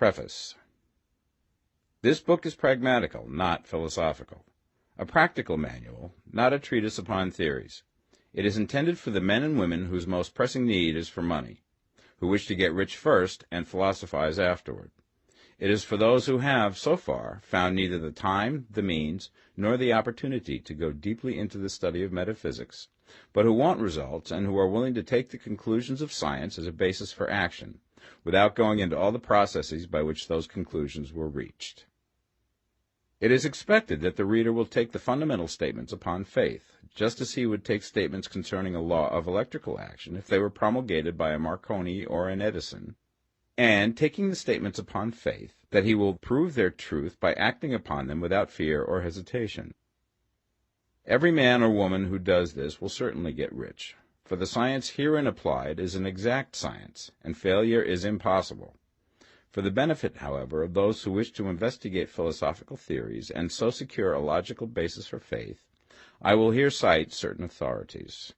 Preface. This book is pragmatical, not philosophical. A practical manual, not a treatise upon theories. It is intended for the men and women whose most pressing need is for money, who wish to get rich first and philosophize afterward. It is for those who have, so far, found neither the time, the means, nor the opportunity to go deeply into the study of metaphysics, but who want results and who are willing to take the conclusions of science as a basis for action, without going into all the processes by which those conclusions were reached. It is expected that the reader will take the fundamental statements upon faith, just as he would take statements concerning a law of electrical action if they were promulgated by a Marconi or an Edison, and, taking the statements upon faith, that he will prove their truth by acting upon them without fear or hesitation. Every man or woman who does this will certainly get rich, for the science herein applied is an exact science, and failure is impossible. For the benefit, however, of those who wish to investigate philosophical theories and so secure a logical basis for faith, I will here cite certain authorities.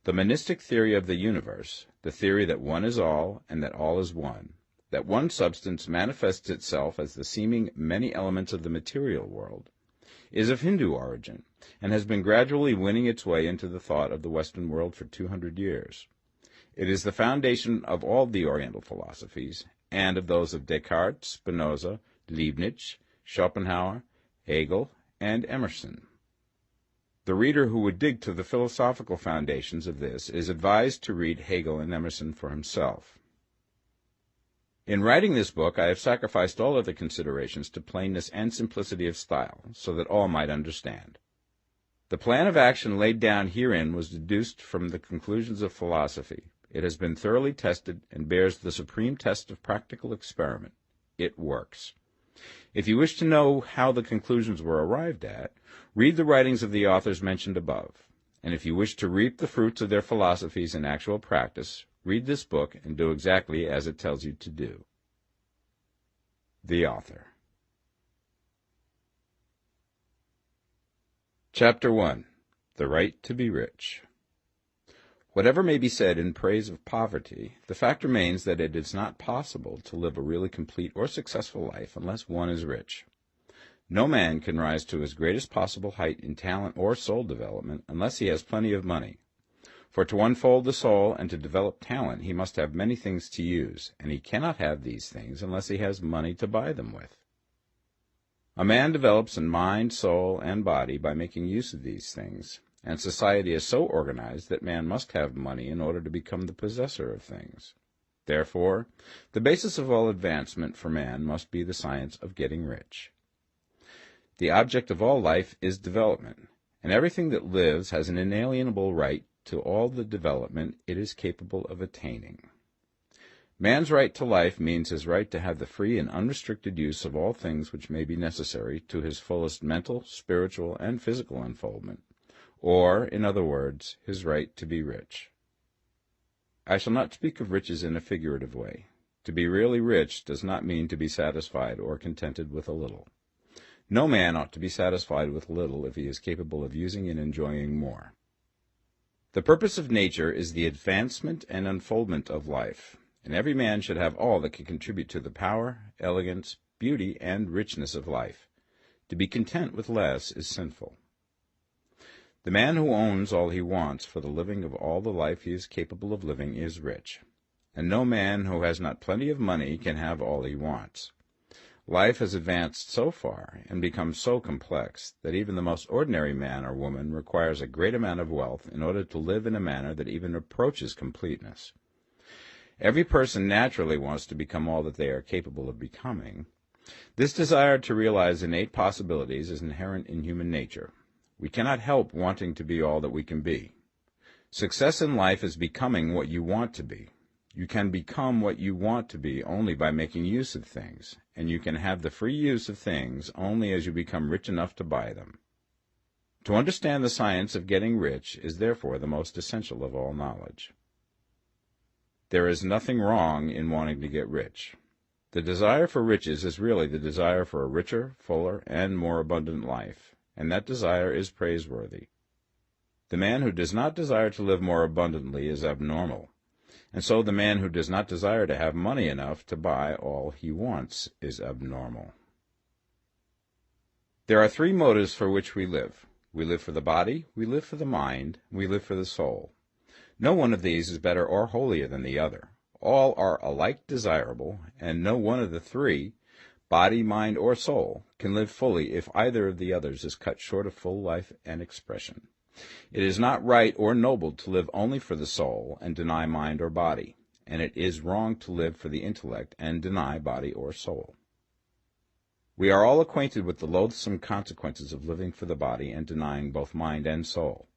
The monistic theory of the universe, the theory that one is all and that all is one, that one substance manifests itself as the seeming many elements of the material world, is of Hindu origin and has been gradually winning its way into the thought of the Western world for 200 years. It is the foundation of all the Oriental philosophies, and of those of Descartes, Spinoza, Leibniz, Schopenhauer, Hegel, and Emerson. The reader who would dig to the philosophical foundations of this is advised to read Hegel and Emerson for himself. In writing this book, I have sacrificed all other considerations to plainness and simplicity of style, so that all might understand. The plan of action laid down herein was deduced from the conclusions of philosophy. It has been thoroughly tested and bears the supreme test of practical experiment. It works. If you wish to know how the conclusions were arrived at, read the writings of the authors mentioned above. And if you wish to reap the fruits of their philosophies in actual practice, read this book and do exactly as it tells you to do. The Author. Chapter 1. The Right to be Rich. Whatever may be said in praise of poverty, the fact remains that it is not possible to live a really complete or successful life unless one is rich. No man can rise to his greatest possible height in talent or soul development unless he has plenty of money. For to unfold the soul and to develop talent he must have many things to use, and he cannot have these things unless he has money to buy them with. A man develops in mind, soul, and body by making use of these things, and society is so organized that man must have money in order to become the possessor of things. Therefore, the basis of all advancement for man must be the science of getting rich. The object of all life is development, and everything that lives has an inalienable right to all the development it is capable of attaining. Man's right to life means his right to have the free and unrestricted use of all things which may be necessary to his fullest mental, spiritual, and physical unfoldment, or, in other words, his right to be rich. I shall not speak of riches in a figurative way. To be really rich does not mean to be satisfied or contented with a little. No man ought to be satisfied with little if he is capable of using and enjoying more. The purpose of nature is the advancement and unfoldment of life, and every man should have all that can contribute to the power, elegance, beauty, and richness of life. To be content with less is sinful. The man who owns all he wants for the living of all the life he is capable of living is rich, and no man who has not plenty of money can have all he wants. Life has advanced so far and become so complex that even the most ordinary man or woman requires a great amount of wealth in order to live in a manner that even approaches completeness. Every person naturally wants to become all that they are capable of becoming. This desire to realize innate possibilities is inherent in human nature. We cannot help wanting to be all that we can be. Success in life is becoming what you want to be. You can become what you want to be only by making use of things, and you can have the free use of things only as you become rich enough to buy them. To understand the science of getting rich is therefore the most essential of all knowledge. There is nothing wrong in wanting to get rich. The desire for riches is really the desire for a richer, fuller, and more abundant life, and that desire is praiseworthy. The man who does not desire to live more abundantly is abnormal. And so the man who does not desire to have money enough to buy all he wants is abnormal. There are three motives for which we live. We live for the body, we live for the mind, we live for the soul. No one of these is better or holier than the other. All are alike desirable, and no one of the three, body, mind, or soul, can live fully if either of the others is cut short of full life and expression. It is not right or noble to live only for the soul and deny mind or body, and it is wrong to live for the intellect and deny body or soul. We are all acquainted with the loathsome consequences of living for the body and denying both mind and soul,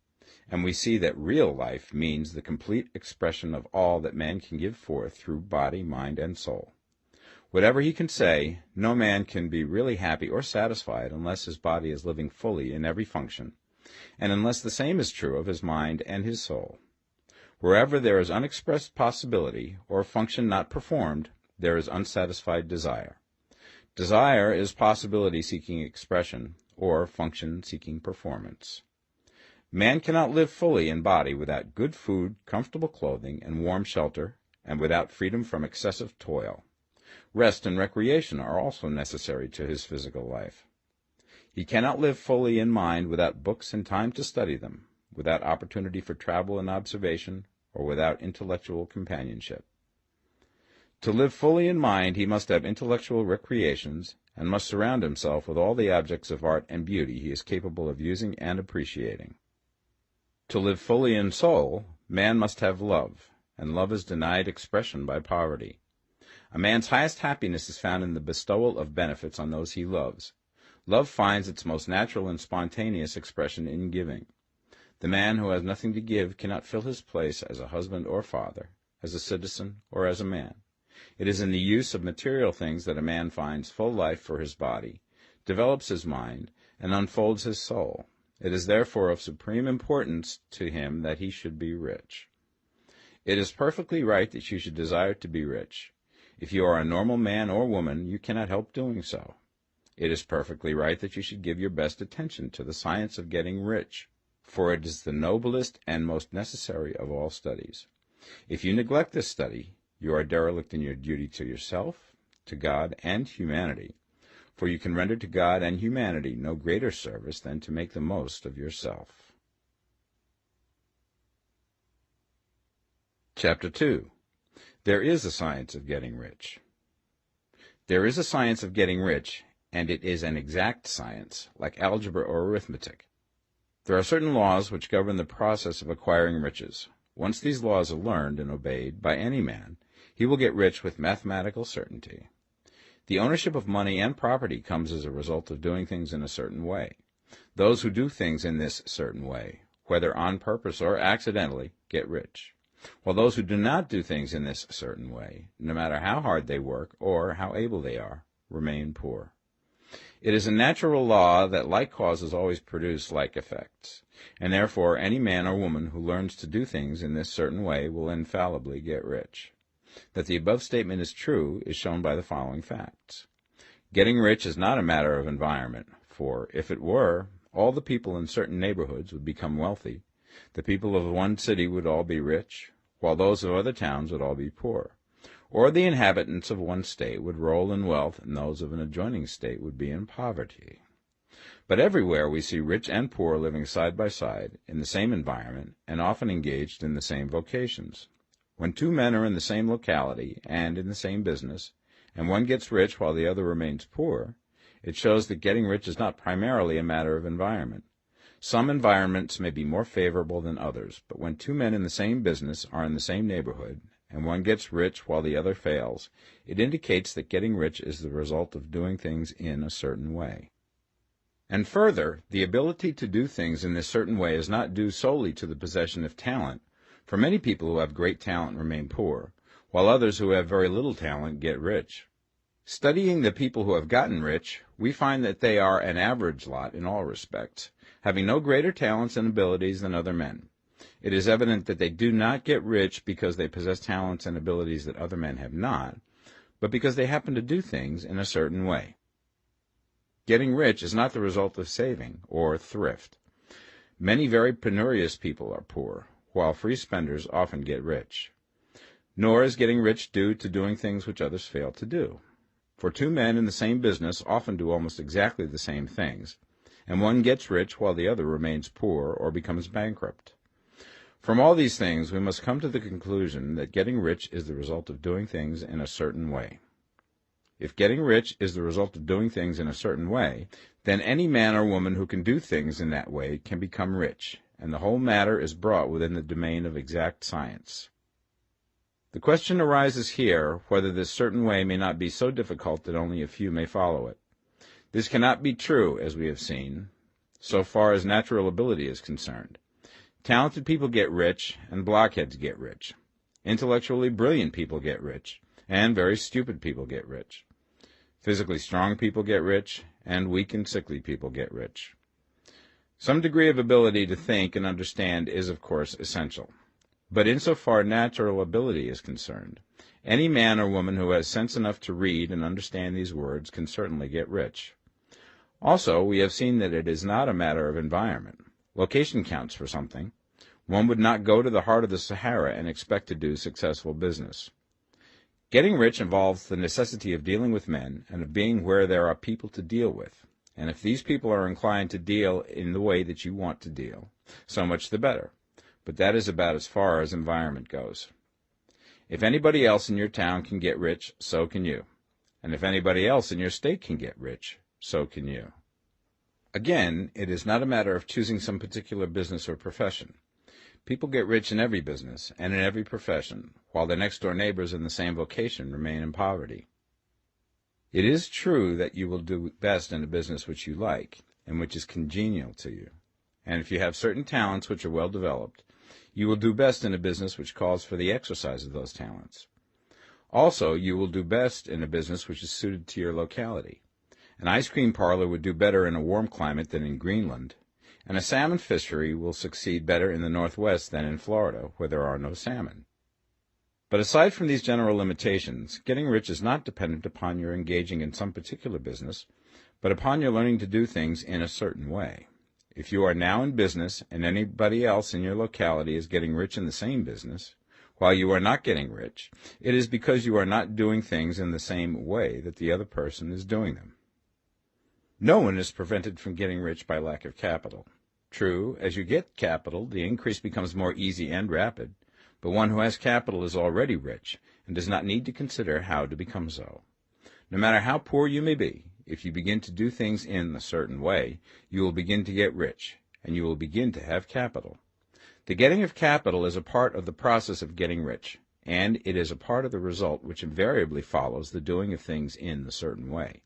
and we see that real life means the complete expression of all that man can give forth through body, mind, and soul. Whatever he can say, no man can be really happy or satisfied unless his body is living fully in every function, and unless the same is true of his mind and his soul. Wherever there is unexpressed possibility, or function not performed, there is unsatisfied desire. Desire is possibility seeking expression, or function seeking performance. Man cannot live fully in body without good food, comfortable clothing, and warm shelter, and without freedom from excessive toil. Rest and recreation are also necessary to his physical life. He cannot live fully in mind without books and time to study them, without opportunity for travel and observation, or without intellectual companionship. To live fully in mind, he must have intellectual recreations, and must surround himself with all the objects of art and beauty he is capable of using and appreciating. To live fully in soul, man must have love, and love is denied expression by poverty. A man's highest happiness is found in the bestowal of benefits on those he loves. Love finds its most natural and spontaneous expression in giving. The man who has nothing to give cannot fill his place as a husband or father, as a citizen or as a man. It is in the use of material things that a man finds full life for his body, develops his mind, and unfolds his soul. It is therefore of supreme importance to him that he should be rich. It is perfectly right that you should desire to be rich. If you are a normal man or woman, you cannot help doing so. It is perfectly right that you should give your best attention to the science of getting rich, for it is the noblest and most necessary of all studies. If you neglect this study, you are derelict in your duty to yourself, to God, and humanity, for you can render to God and humanity no greater service than to make the most of yourself. Chapter 2. There is a science of getting rich. There is a science of getting rich, and it is an exact science, like algebra or arithmetic. There are certain laws which govern the process of acquiring riches. Once these laws are learned and obeyed by any man, he will get rich with mathematical certainty. The ownership of money and property comes as a result of doing things in a certain way. Those who do things in this certain way, whether on purpose or accidentally, get rich, while those who do not do things in this certain way, no matter how hard they work or how able they are, remain poor. It is a natural law that like causes always produce like effects, and therefore any man or woman who learns to do things in this certain way will infallibly get rich. That the above statement is true is shown by the following facts. Getting rich is not a matter of environment, for if it were, all the people in certain neighborhoods would become wealthy. The people of one city would all be rich, while those of other towns would all be poor. Or the inhabitants of one state would roll in wealth, and those of an adjoining state would be in poverty. But everywhere we see rich and poor living side by side, in the same environment, and often engaged in the same vocations. When two men are in the same locality and in the same business, and one gets rich while the other remains poor, it shows that getting rich is not primarily a matter of environment. Some environments may be more favorable than others, but when two men in the same business are in the same neighborhood, and one gets rich while the other fails, it indicates that getting rich is the result of doing things in a certain way. And further, the ability to do things in this certain way is not due solely to the possession of talent, for many people who have great talent remain poor, while others who have very little talent get rich. Studying the people who have gotten rich, we find that they are an average lot in all respects, having no greater talents and abilities than other men. It is evident that they do not get rich because they possess talents and abilities that other men have not, but because they happen to do things in a certain way. Getting rich is not the result of saving or thrift. Many very penurious people are poor, while free spenders often get rich. Nor is getting rich due to doing things which others fail to do. For two men in the same business often do almost exactly the same things, and one gets rich while the other remains poor or becomes bankrupt. From all these things, we must come to the conclusion that getting rich is the result of doing things in a certain way. If getting rich is the result of doing things in a certain way, then any man or woman who can do things in that way can become rich, and the whole matter is brought within the domain of exact science. The question arises here whether this certain way may not be so difficult that only a few may follow it. This cannot be true, as we have seen, so far as natural ability is concerned. Talented people get rich, and blockheads get rich. Intellectually brilliant people get rich, and very stupid people get rich. Physically strong people get rich, and weak and sickly people get rich. Some degree of ability to think and understand is, of course, essential. But insofar natural ability is concerned, any man or woman who has sense enough to read and understand these words can certainly get rich. Also, we have seen that it is not a matter of environment. Location counts for something. One would not go to the heart of the Sahara and expect to do successful business. Getting rich involves the necessity of dealing with men and of being where there are people to deal with. And if these people are inclined to deal in the way that you want to deal, so much the better. But that is about as far as environment goes. If anybody else in your town can get rich, so can you. And if anybody else in your state can get rich, so can you. Again, it is not a matter of choosing some particular business or profession. People get rich in every business and in every profession, while their next-door neighbors in the same vocation remain in poverty. It is true that you will do best in a business which you like and which is congenial to you. And if you have certain talents which are well developed, you will do best in a business which calls for the exercise of those talents. Also, you will do best in a business which is suited to your locality. An ice cream parlor would do better in a warm climate than in Greenland, and a salmon fishery will succeed better in the Northwest than in Florida, where there are no salmon. But aside from these general limitations, getting rich is not dependent upon your engaging in some particular business, but upon your learning to do things in a certain way. If you are now in business and anybody else in your locality is getting rich in the same business, while you are not getting rich, it is because you are not doing things in the same way that the other person is doing them. No one is prevented from getting rich by lack of capital. True, as you get capital, the increase becomes more easy and rapid, but one who has capital is already rich and does not need to consider how to become so. No matter how poor you may be, if you begin to do things in a certain way, you will begin to get rich, and you will begin to have capital. The getting of capital is a part of the process of getting rich, and it is a part of the result which invariably follows the doing of things in the certain way.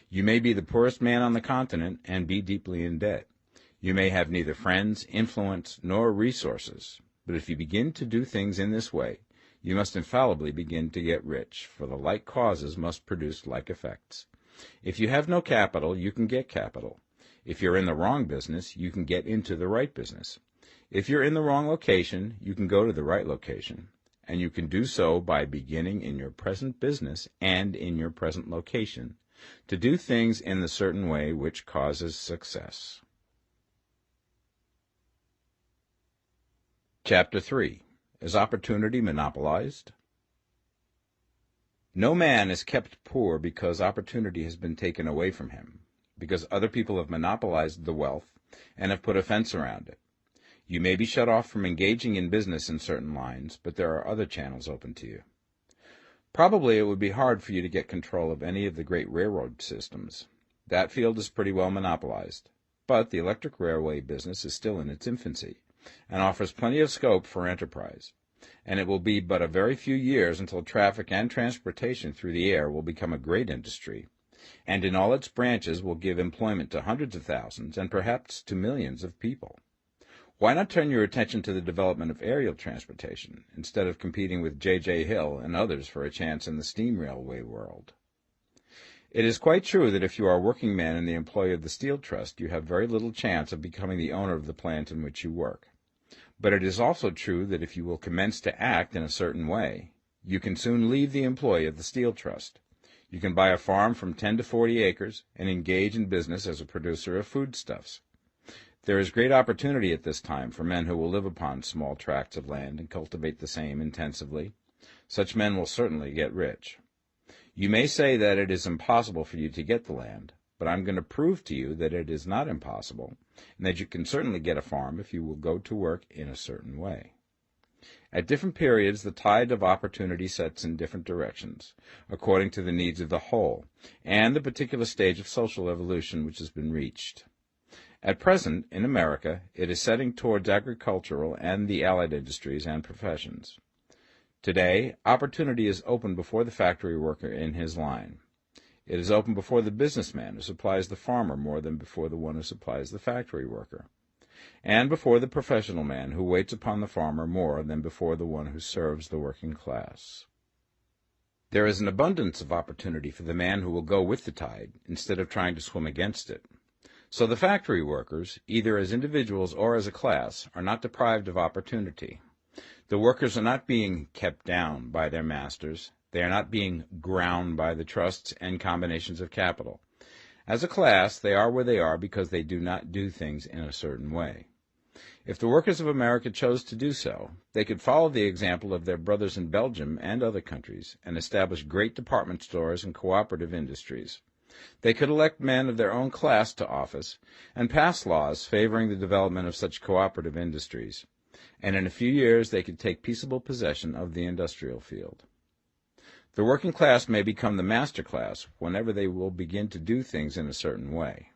You may be the poorest man on the continent and be deeply in debt. You may have neither friends, influence, nor resources, but if you begin to do things in this way, you must infallibly begin to get rich, for the like causes must produce like effects. If you have no capital, you can get capital. If you're in the wrong business, you can get into the right business. If you're in the wrong location, you can go to the right location, and you can do so by beginning in your present business and in your present location to do things in the certain way which causes success. Chapter 3. Is Opportunity Monopolized? No man is kept poor because opportunity has been taken away from him, because other people have monopolized the wealth and have put a fence around it. You may be shut off from engaging in business in certain lines, but there are other channels open to you. Probably it would be hard for you to get control of any of the great railroad systems. That field is pretty well monopolized, but the electric railway business is still in its infancy and offers plenty of scope for enterprise, and it will be but a very few years until traffic and transportation through the air will become a great industry, and in all its branches will give employment to hundreds of thousands and perhaps to millions of people. Why not turn your attention to the development of aerial transportation, instead of competing with J.J. Hill and others for a chance in the steam railway world? It is quite true that if you are a working man in the employ of the Steel Trust, you have very little chance of becoming the owner of the plant in which you work. But it is also true that if you will commence to act in a certain way, you can soon leave the employ of the Steel Trust. You can buy a farm from 10 to 40 acres and engage in business as a producer of foodstuffs. There is great opportunity at this time for men who will live upon small tracts of land and cultivate the same intensively, Such men will certainly get rich. You may say that it is impossible for you to get the land, but I'm going to prove to you that it is not impossible, and that you can certainly get a farm if you will go to work in a certain way. At different periods, the tide of opportunity sets in different directions, according to the needs of the whole, and the particular stage of social evolution which has been reached. At present, in America, it is setting towards agricultural and the allied industries and professions. Today, opportunity is open before the factory worker in his line. It is open before the businessman who supplies the farmer more than before the one who supplies the factory worker, and before the professional man who waits upon the farmer more than before the one who serves the working class. There is an abundance of opportunity for the man who will go with the tide instead of trying to swim against it. So the factory workers, either as individuals or as a class, are not deprived of opportunity. The workers are not being kept down by their masters. They are not being ground by the trusts and combinations of capital. As a class, they are where they are because they do not do things in a certain way. If the workers of America chose to do so, they could follow the example of their brothers in Belgium and other countries and establish great department stores and cooperative industries. They could elect men of their own class to office and pass laws favoring the development of such cooperative industries, and in a few years they could take peaceable possession of the industrial field. The working class may become the master class whenever they will begin to do things in a certain way.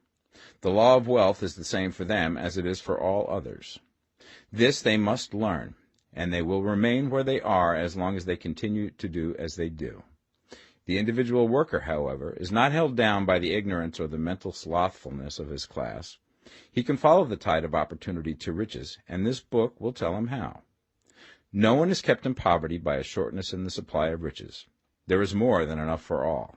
The law of wealth is the same for them as it is for all others. This they must learn, and they will remain where they are as long as they continue to do as they do. The individual worker, however, is not held down by the ignorance or the mental slothfulness of his class. He can follow the tide of opportunity to riches, and this book will tell him how. No one is kept in poverty by a shortness in the supply of riches. There is more than enough for all.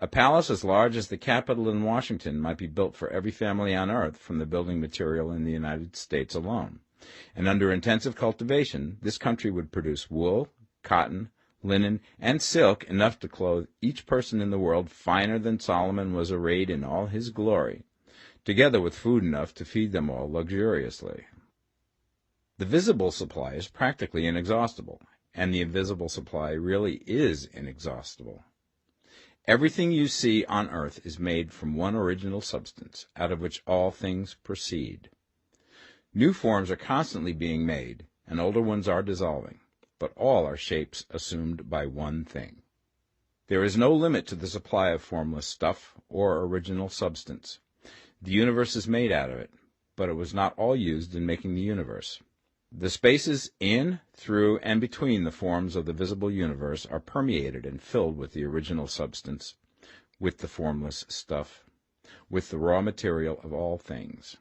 A palace as large as the Capitol in Washington might be built for every family on earth from the building material in the United States alone, and under intensive cultivation, this country would produce wool, cotton, linen, and silk enough to clothe each person in the world finer than Solomon was arrayed in all his glory, together with food enough to feed them all luxuriously. The visible supply is practically inexhaustible, and the invisible supply really is inexhaustible. Everything you see on earth is made from one original substance, out of which all things proceed. New forms are constantly being made, and older ones are dissolving, but all are shapes assumed by one thing. There is no limit to the supply of formless stuff or original substance. The universe is made out of it, but it was not all used in making the universe. The spaces in, through, and between the forms of the visible universe are permeated and filled with the original substance, with the formless stuff, with the raw material of all things.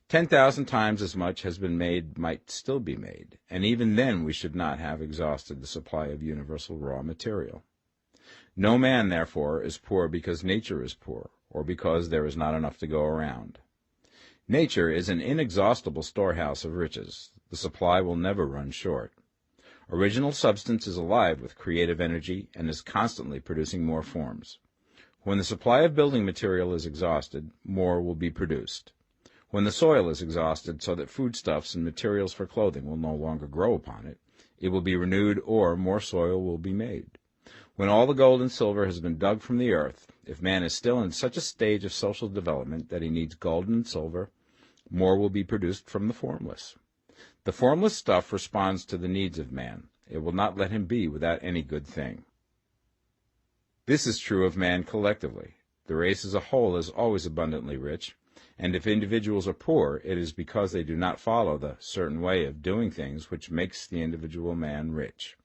10,000 times as much has been made might still be made, and even then we should not have exhausted the supply of universal raw material. No man, therefore, is poor because nature is poor, or because there is not enough to go around. Nature is an inexhaustible storehouse of riches. The supply will never run short. Original substance is alive with creative energy and is constantly producing more forms. When the supply of building material is exhausted, more will be produced. When the soil is exhausted so that foodstuffs and materials for clothing will no longer grow upon it, it will be renewed or more soil will be made. When all the gold and silver has been dug from the earth, if man is still in such a stage of social development that he needs gold and silver, more will be produced from the formless. The formless stuff responds to the needs of man. It will not let him be without any good thing. This is true of man collectively. The race as a whole is always abundantly rich, and if individuals are poor, it is because they do not follow the certain way of doing things which makes the individual man rich.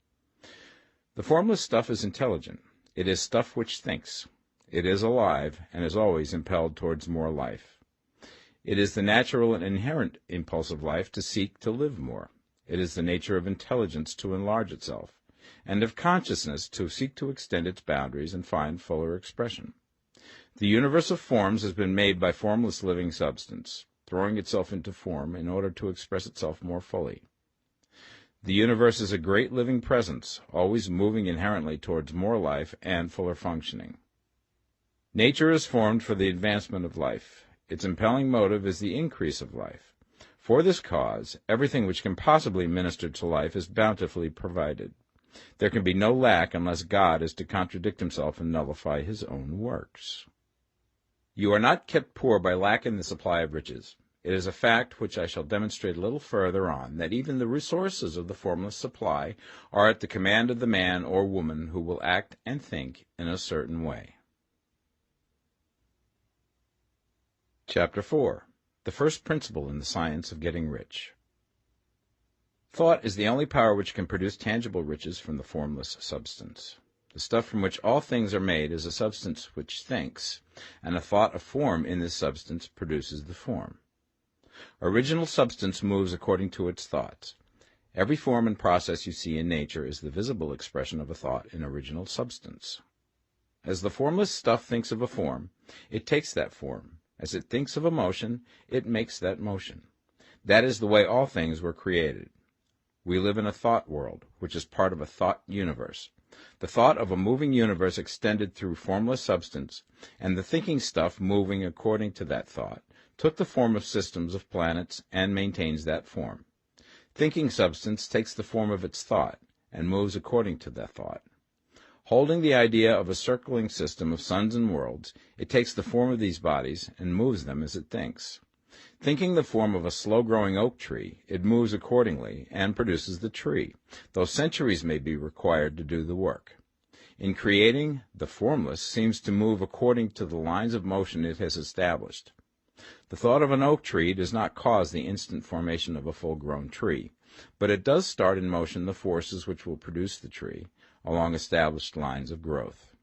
The formless stuff is intelligent. It is stuff which thinks. It is alive, and is always impelled towards more life. It is the natural and inherent impulse of life to seek to live more. It is the nature of intelligence to enlarge itself, and of consciousness to seek to extend its boundaries and find fuller expression. The universe of forms has been made by formless living substance, throwing itself into form in order to express itself more fully. The universe is a great living presence, always moving inherently towards more life and fuller functioning. Nature is formed for the advancement of life. Its impelling motive is the increase of life. For this cause, everything which can possibly minister to life is bountifully provided. There can be no lack unless God is to contradict himself and nullify his own works. You are not kept poor by lack in the supply of riches. It is a fact which I shall demonstrate a little further on, that even the resources of the formless supply are at the command of the man or woman who will act and think in a certain way. Chapter 4. The first principle in the science of getting rich. Thought is the only power which can produce tangible riches from the formless substance. The stuff from which all things are made is a substance which thinks, and a thought of form in this substance produces the form. Original substance moves according to its thoughts. Every form and process you see in nature is the visible expression of a thought in original substance. As the formless stuff thinks of a form, it takes that form. As it thinks of a motion, it makes that motion. That is the way all things were created. We live in a thought world, which is part of a thought universe. The thought of a moving universe extended through formless substance, and the thinking stuff moving according to that thought, took the form of systems of planets and maintains that form. Thinking substance takes the form of its thought and moves according to that thought. Holding the idea of a circling system of suns and worlds, it takes the form of these bodies and moves them as it thinks. Thinking the form of a slow-growing oak tree, it moves accordingly and produces the tree, though centuries may be required to do the work. In creating, the formless seems to move according to the lines of motion it has established. The thought of an oak tree does not cause the instant formation of a full-grown tree, but it does start in motion the forces which will produce the tree, along established lines of growth.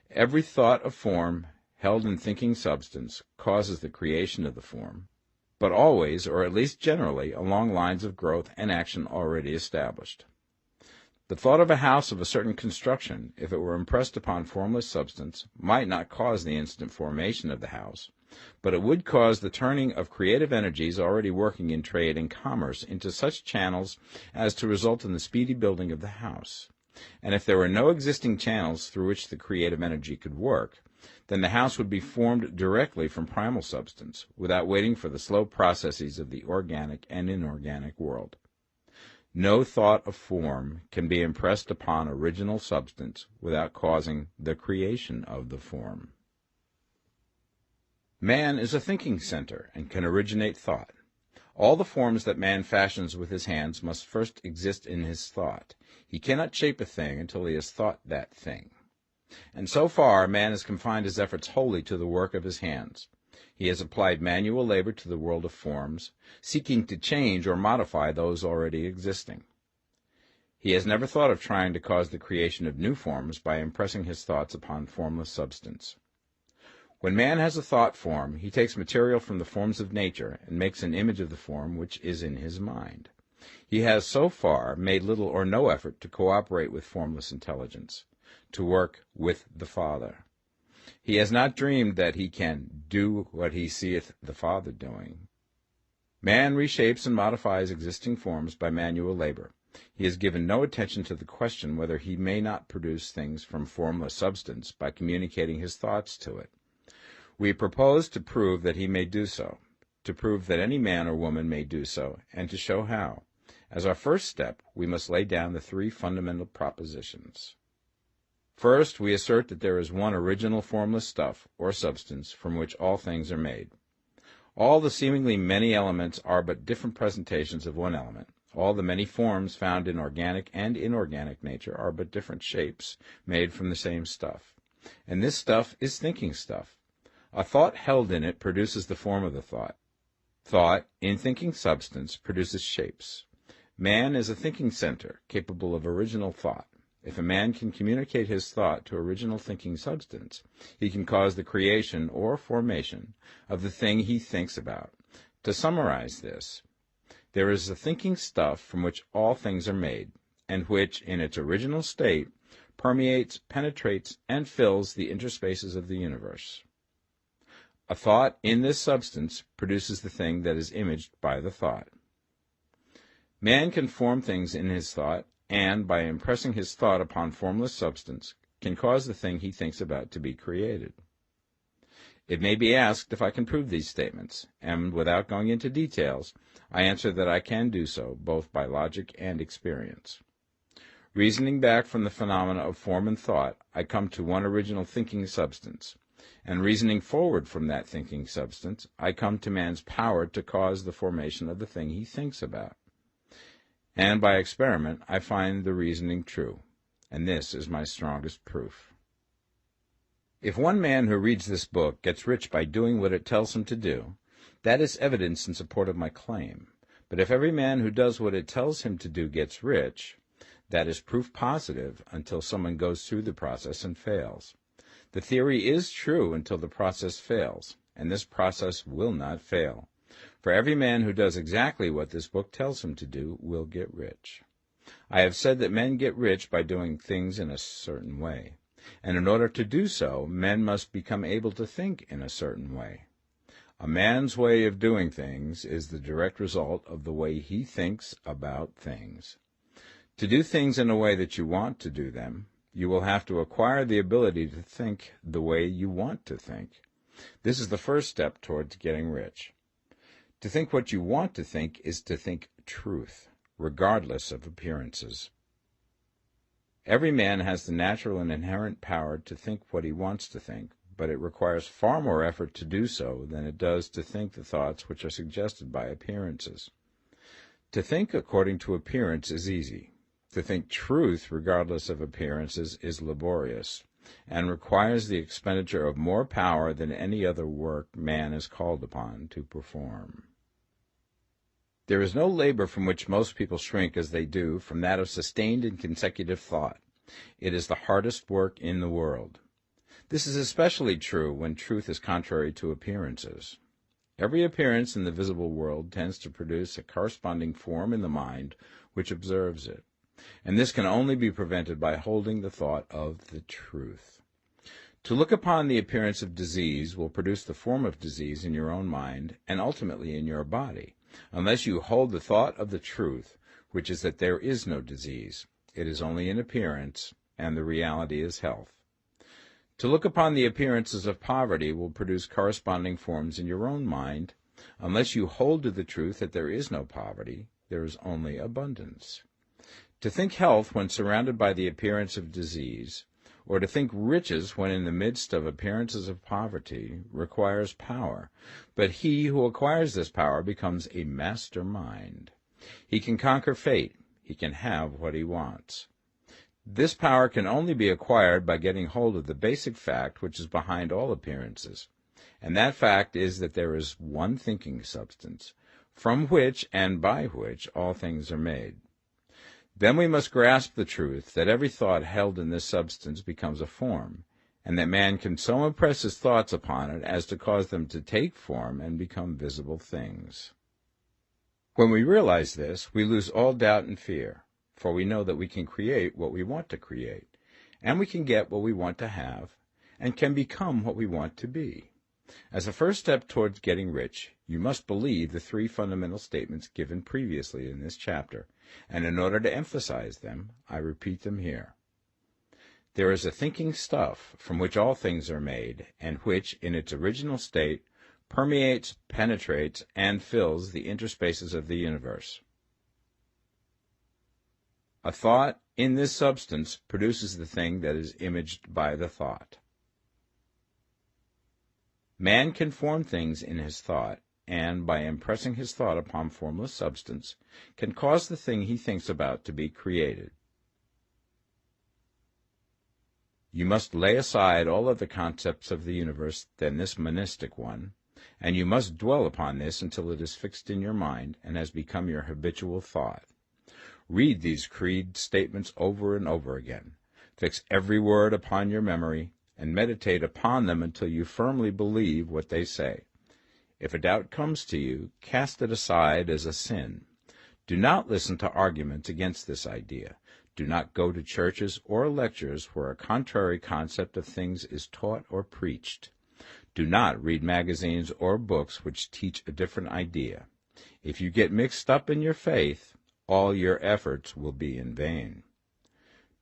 Every thought of form held in thinking substance causes the creation of the form, but always, or at least generally, along lines of growth and action already established. The thought of a house of a certain construction, if it were impressed upon formless substance, might not cause the instant formation of the house, but it would cause the turning of creative energies already working in trade and commerce into such channels as to result in the speedy building of the house. And if there were no existing channels through which the creative energy could work, then the house would be formed directly from primal substance, without waiting for the slow processes of the organic and inorganic world. No thought of form can be impressed upon original substance without causing the creation of the form. Man is a thinking center and can originate thought. All the forms that man fashions with his hands must first exist in his thought. He cannot shape a thing until he has thought that thing. And so far, man has confined his efforts wholly to the work of his hands. He has applied manual labor to the world of forms, seeking to change or modify those already existing. He has never thought of trying to cause the creation of new forms by impressing his thoughts upon formless substance. When man has a thought form, he takes material from the forms of nature and makes an image of the form which is in his mind. He has so far made little or no effort to cooperate with formless intelligence, to work with the Father. He has not dreamed that he can do what he seeth the Father doing. Man reshapes and modifies existing forms by manual labor. He has given no attention to the question whether he may not produce things from formless substance by communicating his thoughts to it. We propose to prove that he may do so, to prove that any man or woman may do so, and to show how. As our first step, we must lay down the three fundamental propositions. First, we assert that there is one original formless stuff, or substance, from which all things are made. All the seemingly many elements are but different presentations of one element. All the many forms found in organic and inorganic nature are but different shapes, made from the same stuff. And this stuff is thinking stuff. A thought held in it produces the form of the thought. Thought, in thinking substance, produces shapes. Man is a thinking center, capable of original thought. If a man can communicate his thought to original thinking substance, he can cause the creation or formation of the thing he thinks about. To summarize this, there is a thinking stuff from which all things are made, and which, in its original state, permeates, penetrates, and fills the interspaces of the universe. A thought in this substance produces the thing that is imaged by the thought. Man can form things in his thought, and, by impressing his thought upon formless substance, can cause the thing he thinks about to be created. It may be asked if I can prove these statements, and without going into details, I answer that I can do so, both by logic and experience. Reasoning back from the phenomena of form and thought, I come to one original thinking substance. And reasoning forward from that thinking substance, I come to man's power to cause the formation of the thing he thinks about. And by experiment, I find the reasoning true. And this is my strongest proof. If one man who reads this book gets rich by doing what it tells him to do, that is evidence in support of my claim. But if every man who does what it tells him to do gets rich, that is proof positive until someone goes through the process and fails. The theory is true until the process fails, and this process will not fail. For every man who does exactly what this book tells him to do will get rich. I have said that men get rich by doing things in a certain way, and in order to do so, men must become able to think in a certain way. A man's way of doing things is the direct result of the way he thinks about things. To do things in a way that you want to do them, you will have to acquire the ability to think the way you want to think. This is the first step towards getting rich. To think what you want to think is to think truth, regardless of appearances. Every man has the natural and inherent power to think what he wants to think, but it requires far more effort to do so than it does to think the thoughts which are suggested by appearances. To think according to appearance is easy. To think truth regardless of appearances is laborious, and requires the expenditure of more power than any other work man is called upon to perform. There is no labor from which most people shrink as they do from that of sustained and consecutive thought. It is the hardest work in the world. This is especially true when truth is contrary to appearances. Every appearance in the visible world tends to produce a corresponding form in the mind which observes it, and this can only be prevented by holding the thought of the truth. To look upon the appearance of disease will produce the form of disease in your own mind and ultimately in your body, unless you hold the thought of the truth, which is that there is no disease. It is only an appearance, and the reality is health. To look upon the appearances of poverty will produce corresponding forms in your own mind, unless you hold to the truth that there is no poverty, there is only abundance. To think health when surrounded by the appearance of disease, or to think riches when in the midst of appearances of poverty, requires power, but he who acquires this power becomes a master mind. He can conquer fate. He can have what he wants. This power can only be acquired by getting hold of the basic fact which is behind all appearances, and that fact is that there is one thinking substance, from which and by which all things are made. Then we must grasp the truth that every thought held in this substance becomes a form, and that man can so impress his thoughts upon it as to cause them to take form and become visible things. When we realize this, we lose all doubt and fear, for we know that we can create what we want to create, and we can get what we want to have, and can become what we want to be. As a first step towards getting rich, you must believe the three fundamental statements given previously in this chapter, and in order to emphasize them, I repeat them here. There is a thinking stuff from which all things are made, and which, in its original state, permeates, penetrates, and fills the interspaces of the universe. A thought in this substance produces the thing that is imaged by the thought. Man can form things in his thought, and, by impressing his thought upon formless substance, can cause the thing he thinks about to be created. You must lay aside all other concepts of the universe than this monistic one, and you must dwell upon this until it is fixed in your mind and has become your habitual thought. Read these creed statements over and over again. Fix every word upon your memory, and meditate upon them until you firmly believe what they say. If a doubt comes to you, cast it aside as a sin. Do not listen to arguments against this idea. Do not go to churches or lectures where a contrary concept of things is taught or preached. Do not read magazines or books which teach a different idea. If you get mixed up in your faith, all your efforts will be in vain.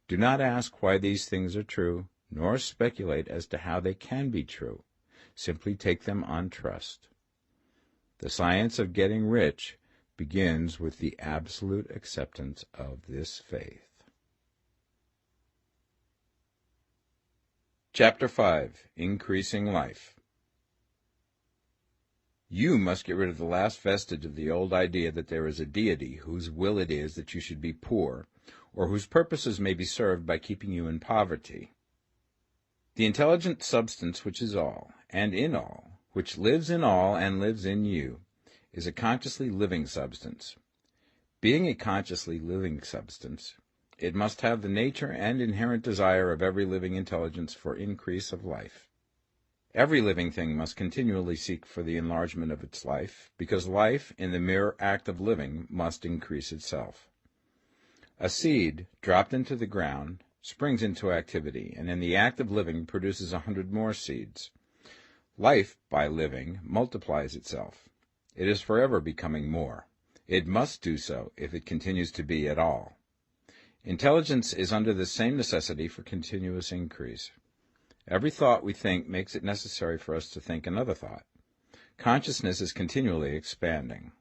Do not ask why these things are true, nor speculate as to how they can be true. Simply take them on trust. The science of getting rich begins with the absolute acceptance of this faith. Chapter 5. Increasing Life. You must get rid of the last vestige of the old idea that there is a deity whose will it is that you should be poor, or whose purposes may be served by keeping you in poverty. The intelligent substance which is all, and in all, which lives in all and lives in you, is a consciously living substance. Being a consciously living substance, it must have the nature and inherent desire of every living intelligence for increase of life. Every living thing must continually seek for the enlargement of its life, because life, in the mere act of living, must increase itself. A seed, dropped into the ground, springs into activity, and in the act of living produces 100 more seeds. Life, by living, multiplies itself. It is forever becoming more. It must do so if it continues to be at all. Intelligence is under the same necessity for continuous increase. Every thought we think makes it necessary for us to think another thought. Consciousness is continually expanding.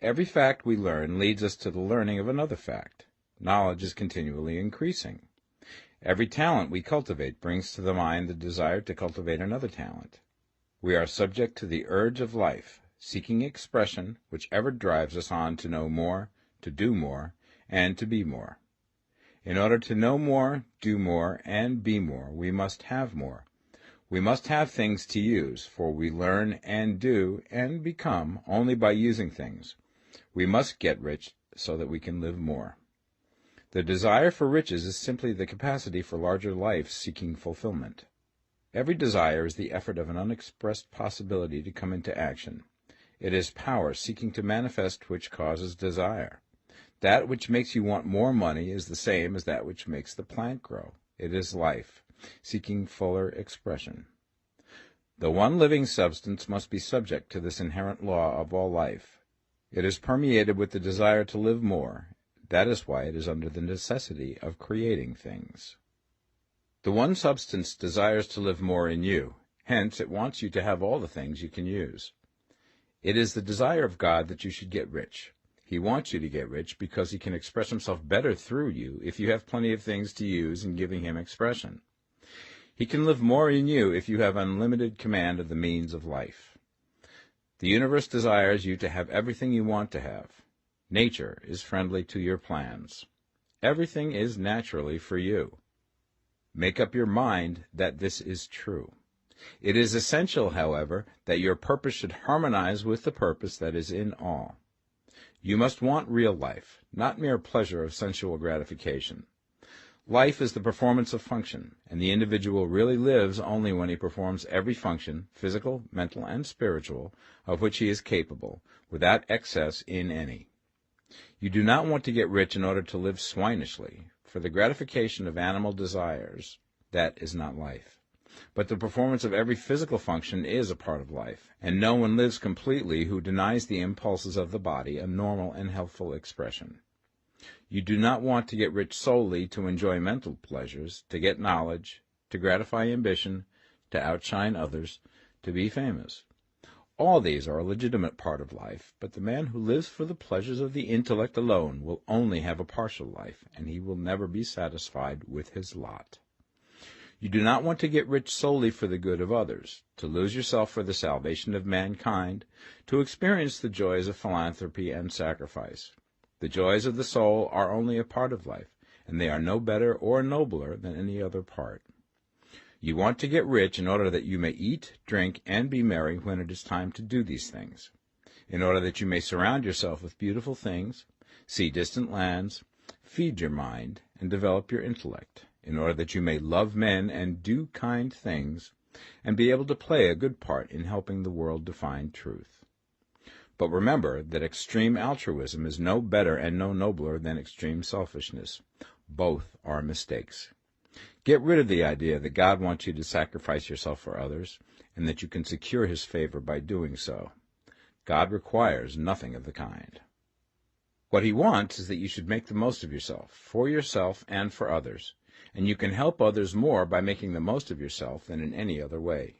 Every fact we learn leads us to the learning of another fact. Knowledge is continually increasing. Every talent we cultivate brings to the mind the desire to cultivate another talent. We are subject to the urge of life, seeking expression, which ever drives us on to know more, to do more, and to be more. In order to know more, do more, and be more, we must have more. We must have things to use, for we learn and do and become only by using things. We must get rich so that we can live more. The desire for riches is simply the capacity for larger life seeking fulfillment. Every desire is the effort of an unexpressed possibility to come into action. It is power seeking to manifest which causes desire. That which makes you want more money is the same as that which makes the plant grow. It is life, seeking fuller expression. The one living substance must be subject to this inherent law of all life. It is permeated with the desire to live more. That is why it is under the necessity of creating things. The one substance desires to live more in you. Hence, it wants you to have all the things you can use. It is the desire of God that you should get rich. He wants you to get rich because he can express himself better through you if you have plenty of things to use in giving him expression. He can live more in you if you have unlimited command of the means of life. The universe desires you to have everything you want to have. Nature is friendly to your plans. Everything is naturally for you. Make up your mind that this is true. It is essential, however, that your purpose should harmonize with the purpose that is in all. You must want real life, not mere pleasure of sensual gratification. Life is the performance of function, and the individual really lives only when he performs every function, physical, mental, and spiritual, of which he is capable, without excess in any. You do not want to get rich in order to live swinishly, for the gratification of animal desires. That is not life. But the performance of every physical function is a part of life, and no one lives completely who denies the impulses of the body a normal and healthful expression. You do not want to get rich solely to enjoy mental pleasures, to get knowledge, to gratify ambition, to outshine others, to be famous. All these are a legitimate part of life, but the man who lives for the pleasures of the intellect alone will only have a partial life, and he will never be satisfied with his lot. You do not want to get rich solely for the good of others, to lose yourself for the salvation of mankind, to experience the joys of philanthropy and sacrifice. The joys of the soul are only a part of life, and they are no better or nobler than any other part. You want to get rich in order that you may eat, drink, and be merry when it is time to do these things, in order that you may surround yourself with beautiful things, see distant lands, feed your mind, and develop your intellect, in order that you may love men and do kind things, and be able to play a good part in helping the world to find truth. But remember that extreme altruism is no better and no nobler than extreme selfishness. Both are mistakes. Get rid of the idea that God wants you to sacrifice yourself for others, and that you can secure his favor by doing so. God requires nothing of the kind. What he wants is that you should make the most of yourself, for yourself and for others, and you can help others more by making the most of yourself than in any other way.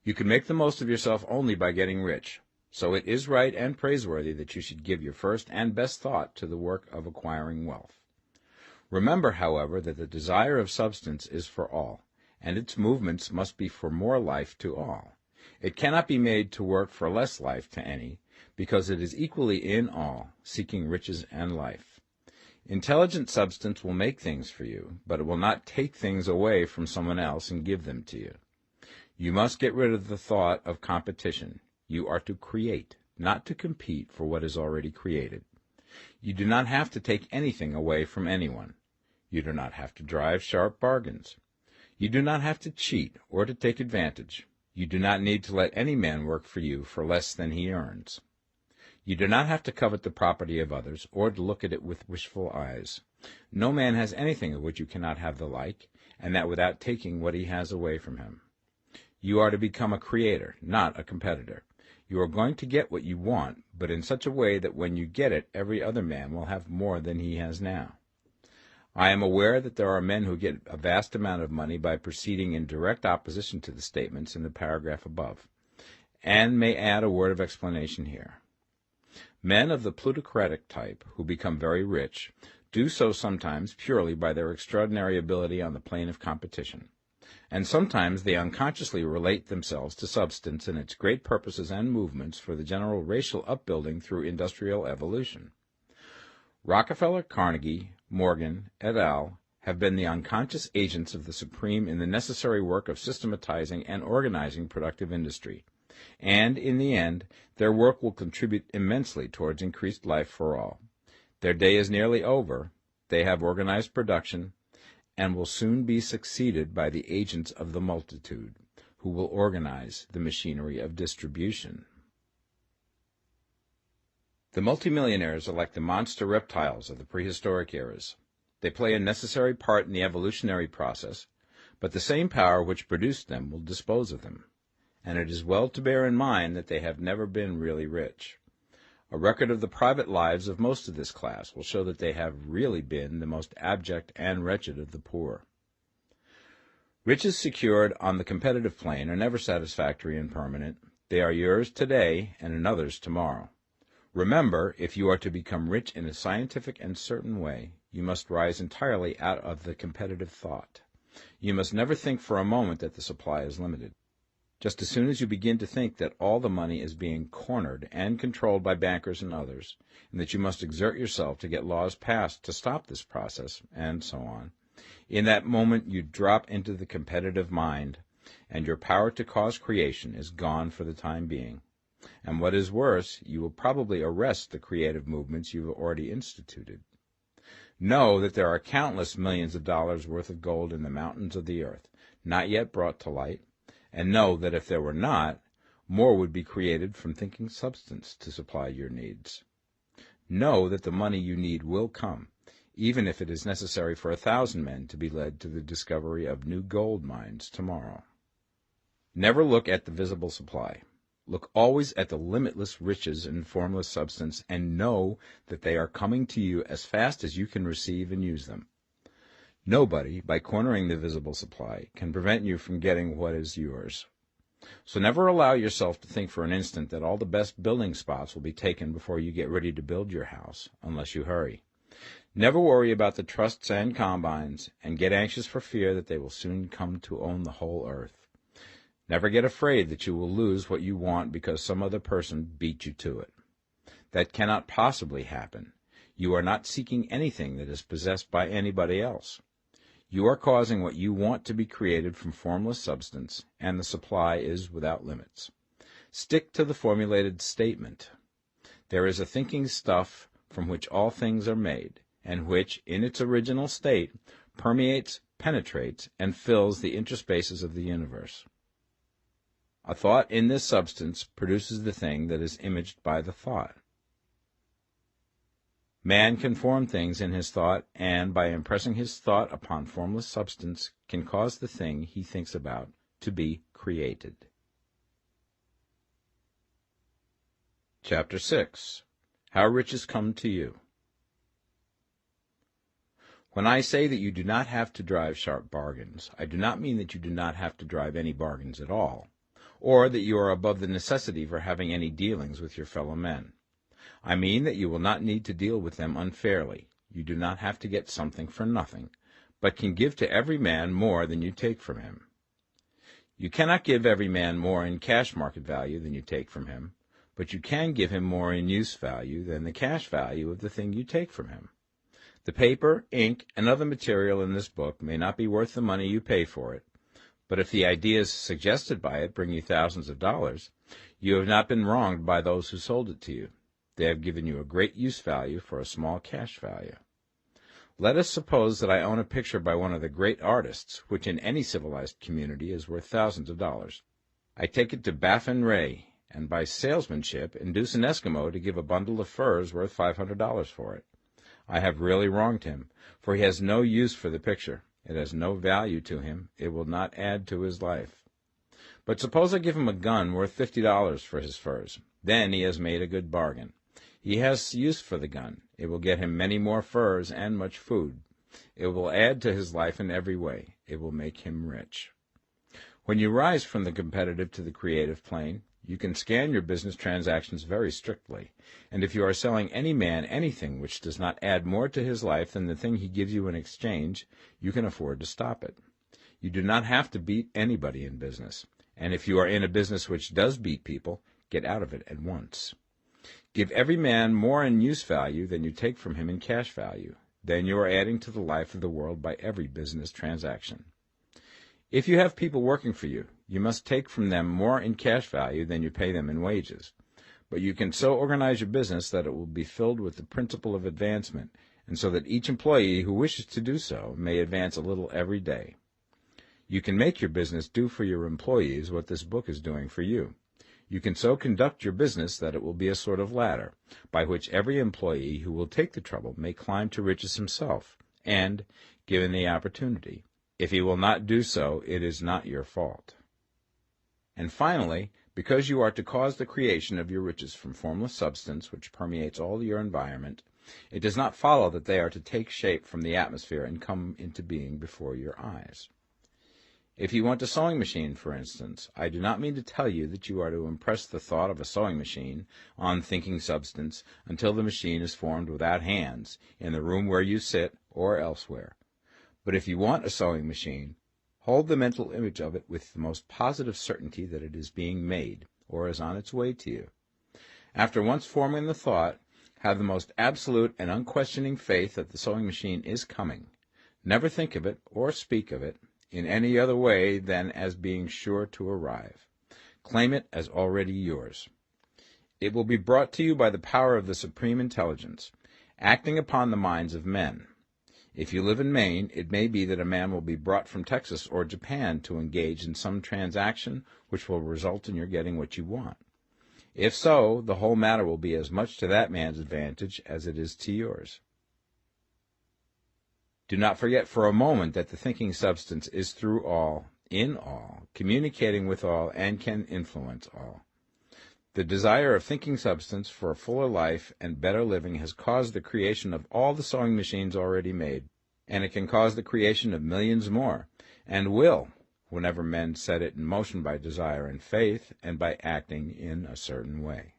You can make the most of yourself only by getting rich, so it is right and praiseworthy that you should give your first and best thought to the work of acquiring wealth. Remember, however, that the desire of substance is for all, and its movements must be for more life to all. It cannot be made to work for less life to any, because it is equally in all, seeking riches and life. Intelligent substance will make things for you, but it will not take things away from someone else and give them to you. You must get rid of the thought of competition. You are to create, not to compete for what is already created. You do not have to take anything away from anyone. You do not have to drive sharp bargains. You do not have to cheat or to take advantage. You do not need to let any man work for you for less than he earns. You do not have to covet the property of others or to look at it with wishful eyes. No man has anything of which you cannot have the like, and that without taking what he has away from him. You are to become a creator, not a competitor. You are going to get what you want, but in such a way that when you get it, every other man will have more than he has now. I am aware that there are men who get a vast amount of money by proceeding in direct opposition to the statements in the paragraph above, and may add a word of explanation here. Men of the plutocratic type, who become very rich, do so sometimes purely by their extraordinary ability on the plane of competition, and sometimes they unconsciously relate themselves to substance and its great purposes and movements for the general racial upbuilding through industrial evolution. Rockefeller, Carnegie, Morgan, et al. Have been the unconscious agents of the supreme in the necessary work of systematizing and organizing productive industry, and, in the end, their work will contribute immensely towards increased life for all. Their day is nearly over. They have organized production, and will soon be succeeded by the agents of the multitude, who will organize the machinery of distribution. The multimillionaires are like the monster reptiles of the prehistoric eras. They play a necessary part in the evolutionary process, but the same power which produced them will dispose of them, and it is well to bear in mind that they have never been really rich. A record of the private lives of most of this class will show that they have really been the most abject and wretched of the poor. Riches secured on the competitive plane are never satisfactory and permanent. They are yours today and another's tomorrow. Remember, if you are to become rich in a scientific and certain way, you must rise entirely out of the competitive thought. You must never think for a moment that the supply is limited. Just as soon as you begin to think that all the money is being cornered and controlled by bankers and others, and that you must exert yourself to get laws passed to stop this process, and so on, in that moment you drop into the competitive mind, and your power to cause creation is gone for the time being. And what is worse, you will probably arrest the creative movements you have already instituted. Know that there are countless millions of dollars worth of gold in the mountains of the earth, not yet brought to light, and know that if there were not, more would be created from thinking substance to supply your needs. Know that the money you need will come, even if it is necessary for 1,000 men to be led to the discovery of new gold mines tomorrow. Never look at the visible supply. Look always at the limitless riches in formless substance, and know that they are coming to you as fast as you can receive and use them. Nobody, by cornering the visible supply, can prevent you from getting what is yours. So never allow yourself to think for an instant that all the best building spots will be taken before you get ready to build your house, unless you hurry. Never worry about the trusts and combines, and get anxious for fear that they will soon come to own the whole earth. Never get afraid that you will lose what you want because some other person beat you to it. That cannot possibly happen. You are not seeking anything that is possessed by anybody else. You are causing what you want to be created from formless substance, and the supply is without limits. Stick to the formulated statement. There is a thinking stuff from which all things are made, and which, in its original state, permeates, penetrates, and fills the interspaces of the universe. A thought in this substance produces the thing that is imaged by the thought. Man can form things in his thought, and by impressing his thought upon formless substance, can cause the thing he thinks about to be created. Chapter 6. How Riches Come to You. When I say that you do not have to drive sharp bargains, I do not mean that you do not have to drive any bargains at all, or that you are above the necessity for having any dealings with your fellow men. I mean that you will not need to deal with them unfairly. You do not have to get something for nothing, but can give to every man more than you take from him. You cannot give every man more in cash market value than you take from him, but you can give him more in use value than the cash value of the thing you take from him. The paper, ink, and other material in this book may not be worth the money you pay for it, but if the ideas suggested by it bring you thousands of dollars, you have not been wronged by those who sold it to you. They have given you a great use value for a small cash value. Let us suppose that I own a picture by one of the great artists, which in any civilized community is worth thousands of dollars. I take it to Baffin Ray, and by salesmanship induce an Eskimo to give a bundle of furs worth $500 for it. I have really wronged him, for he has no use for the picture. It has no value to him. It will not add to his life. But suppose I give him a gun worth $50 for his furs. Then he has made a good bargain. He has use for the gun. It will get him many more furs and much food. It will add to his life in every way. It will make him rich. When you rise from the competitive to the creative plane, you can scan your business transactions very strictly, and if you are selling any man anything which does not add more to his life than the thing he gives you in exchange, you can afford to stop it. You do not have to beat anybody in business, and if you are in a business which does beat people, get out of it at once. Give every man more in use value than you take from him in cash value. Then you are adding to the life of the world by every business transaction. If you have people working for you, you must take from them more in cash value than you pay them in wages. But you can so organize your business that it will be filled with the principle of advancement, and so that each employee who wishes to do so may advance a little every day. You can make your business do for your employees what this book is doing for you. You can so conduct your business that it will be a sort of ladder, by which every employee who will take the trouble may climb to riches himself, and, given the opportunity, if he will not do so, it is not your fault. And finally, because you are to cause the creation of your riches from formless substance which permeates all your environment, it does not follow that they are to take shape from the atmosphere and come into being before your eyes. If you want a sewing machine, for instance, I do not mean to tell you that you are to impress the thought of a sewing machine on thinking substance until the machine is formed without hands, in the room where you sit or elsewhere. But if you want a sewing machine, hold the mental image of it with the most positive certainty that it is being made, or is on its way to you. After once forming the thought, have the most absolute and unquestioning faith that the sewing machine is coming. Never think of it, or speak of it, in any other way than as being sure to arrive. Claim it as already yours. It will be brought to you by the power of the Supreme Intelligence, acting upon the minds of men. If you live in Maine, it may be that a man will be brought from Texas or Japan to engage in some transaction which will result in your getting what you want. If so, the whole matter will be as much to that man's advantage as it is to yours. Do not forget for a moment that the thinking substance is through all, in all, communicating with all, and can influence all. The desire of thinking substance for a fuller life and better living has caused the creation of all the sewing machines already made, and it can cause the creation of millions more, and will, whenever men set it in motion by desire and faith, and by acting in a certain way.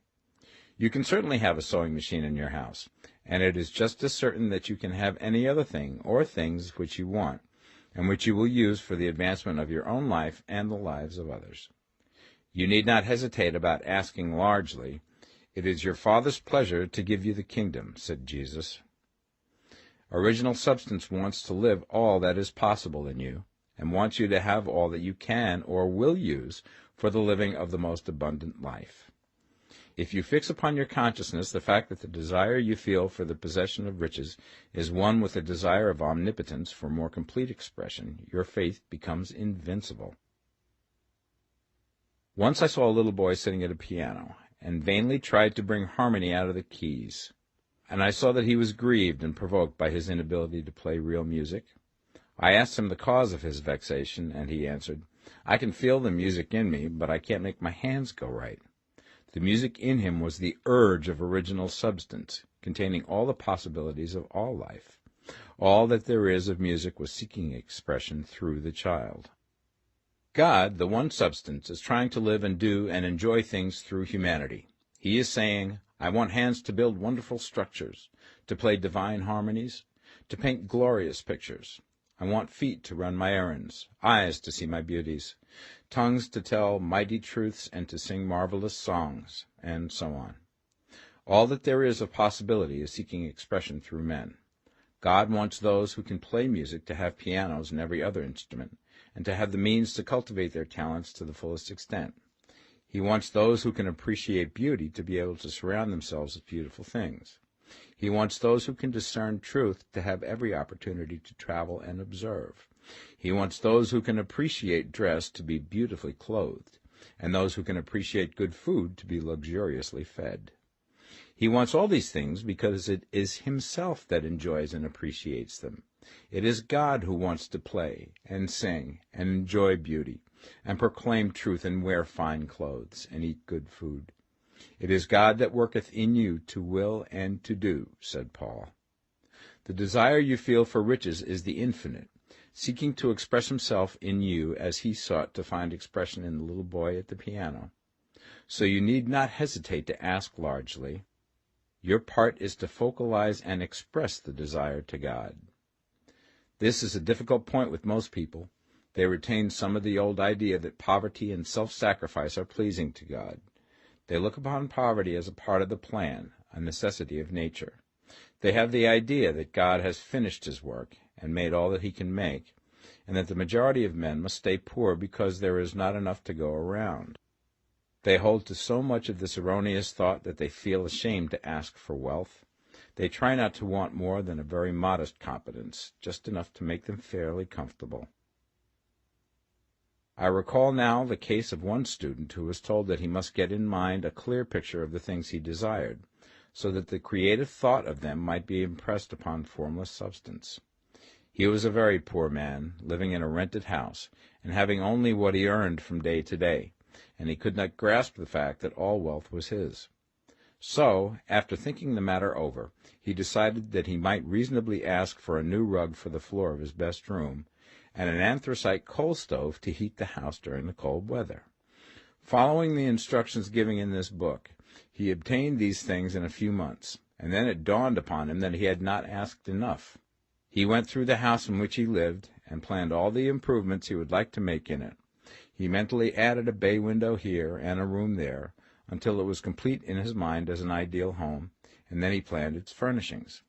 You can certainly have a sewing machine in your house, and it is just as certain that you can have any other thing or things which you want, and which you will use for the advancement of your own life and the lives of others. You need not hesitate about asking largely. It is your Father's pleasure to give you the kingdom, said Jesus. Original substance wants to live all that is possible in you, and wants you to have all that you can or will use for the living of the most abundant life. If you fix upon your consciousness the fact that the desire you feel for the possession of riches is one with the desire of omnipotence for more complete expression, your faith becomes invincible. Once I saw a little boy sitting at a piano, and vainly tried to bring harmony out of the keys, and I saw that he was grieved and provoked by his inability to play real music. I asked him the cause of his vexation, and he answered, "I can feel the music in me, but I can't make my hands go right." The music in him was the urge of original substance, containing all the possibilities of all life. All that there is of music was seeking expression through the child. God, the one substance, is trying to live and do and enjoy things through humanity. He is saying, I want hands to build wonderful structures, to play divine harmonies, to paint glorious pictures. I want feet to run my errands, eyes to see my beauties, tongues to tell mighty truths and to sing marvelous songs, and so on. All that there is of possibility is seeking expression through men. God wants those who can play music to have pianos and every other instrument, and to have the means to cultivate their talents to the fullest extent. He wants those who can appreciate beauty to be able to surround themselves with beautiful things. He wants those who can discern truth to have every opportunity to travel and observe. He wants those who can appreciate dress to be beautifully clothed, and those who can appreciate good food to be luxuriously fed. He wants all these things because it is himself that enjoys and appreciates them. It is God who wants to play and sing and enjoy beauty and proclaim truth and wear fine clothes and eat good food. It is God that worketh in you to will and to do, said Paul. The desire you feel for riches is the infinite, seeking to express himself in you as he sought to find expression in the little boy at the piano. So you need not hesitate to ask largely. Your part is to focalize and express the desire to God. This is a difficult point with most people. They retain some of the old idea that poverty and self-sacrifice are pleasing to God. They look upon poverty as a part of the plan, a necessity of nature. They have the idea that God has finished his work and made all that he can make, and that the majority of men must stay poor because there is not enough to go around. They hold to so much of this erroneous thought that they feel ashamed to ask for wealth. They try not to want more than a very modest competence, just enough to make them fairly comfortable. I recall now the case of one student who was told that he must get in mind a clear picture of the things he desired, so that the creative thought of them might be impressed upon formless substance. He was a very poor man, living in a rented house, and having only what he earned from day to day, and he could not grasp the fact that all wealth was his. So, after thinking the matter over, he decided that he might reasonably ask for a new rug for the floor of his best room, and an anthracite coal stove to heat the house during the cold weather. Following the instructions given in this book, he obtained these things in a few months, and then it dawned upon him that he had not asked enough. He went through the house in which he lived, and planned all the improvements he would like to make in it. He mentally added a bay window here and a room there, until it was complete in his mind as an ideal home, and then he planned its furnishings.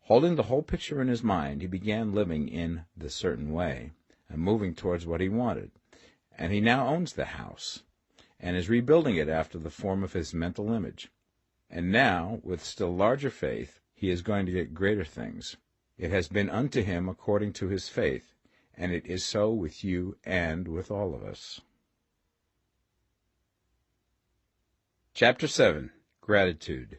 Holding the whole picture in his mind, he began living in the certain way, and moving towards what he wanted, and he now owns the house, and is rebuilding it after the form of his mental image. And now, with still larger faith, he is going to get greater things. It has been unto him according to his faith, and it is so with you and with all of us. Chapter 7. Gratitude.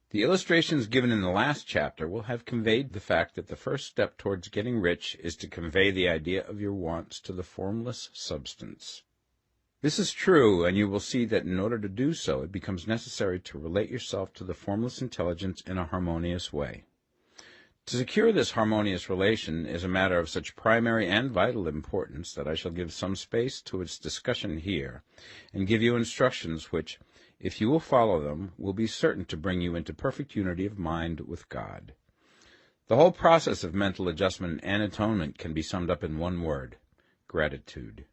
The illustrations given in the last chapter will have conveyed the fact that the first step towards getting rich is to convey the idea of your wants to the formless substance. This is true, and you will see that in order to do so, it becomes necessary to relate yourself to the formless intelligence in a harmonious way. To secure this harmonious relation is a matter of such primary and vital importance that I shall give some space to its discussion here, and give you instructions which, if you will follow them, will be certain to bring you into perfect unity of mind with God. The whole process of mental adjustment and atonement can be summed up in one word: gratitude.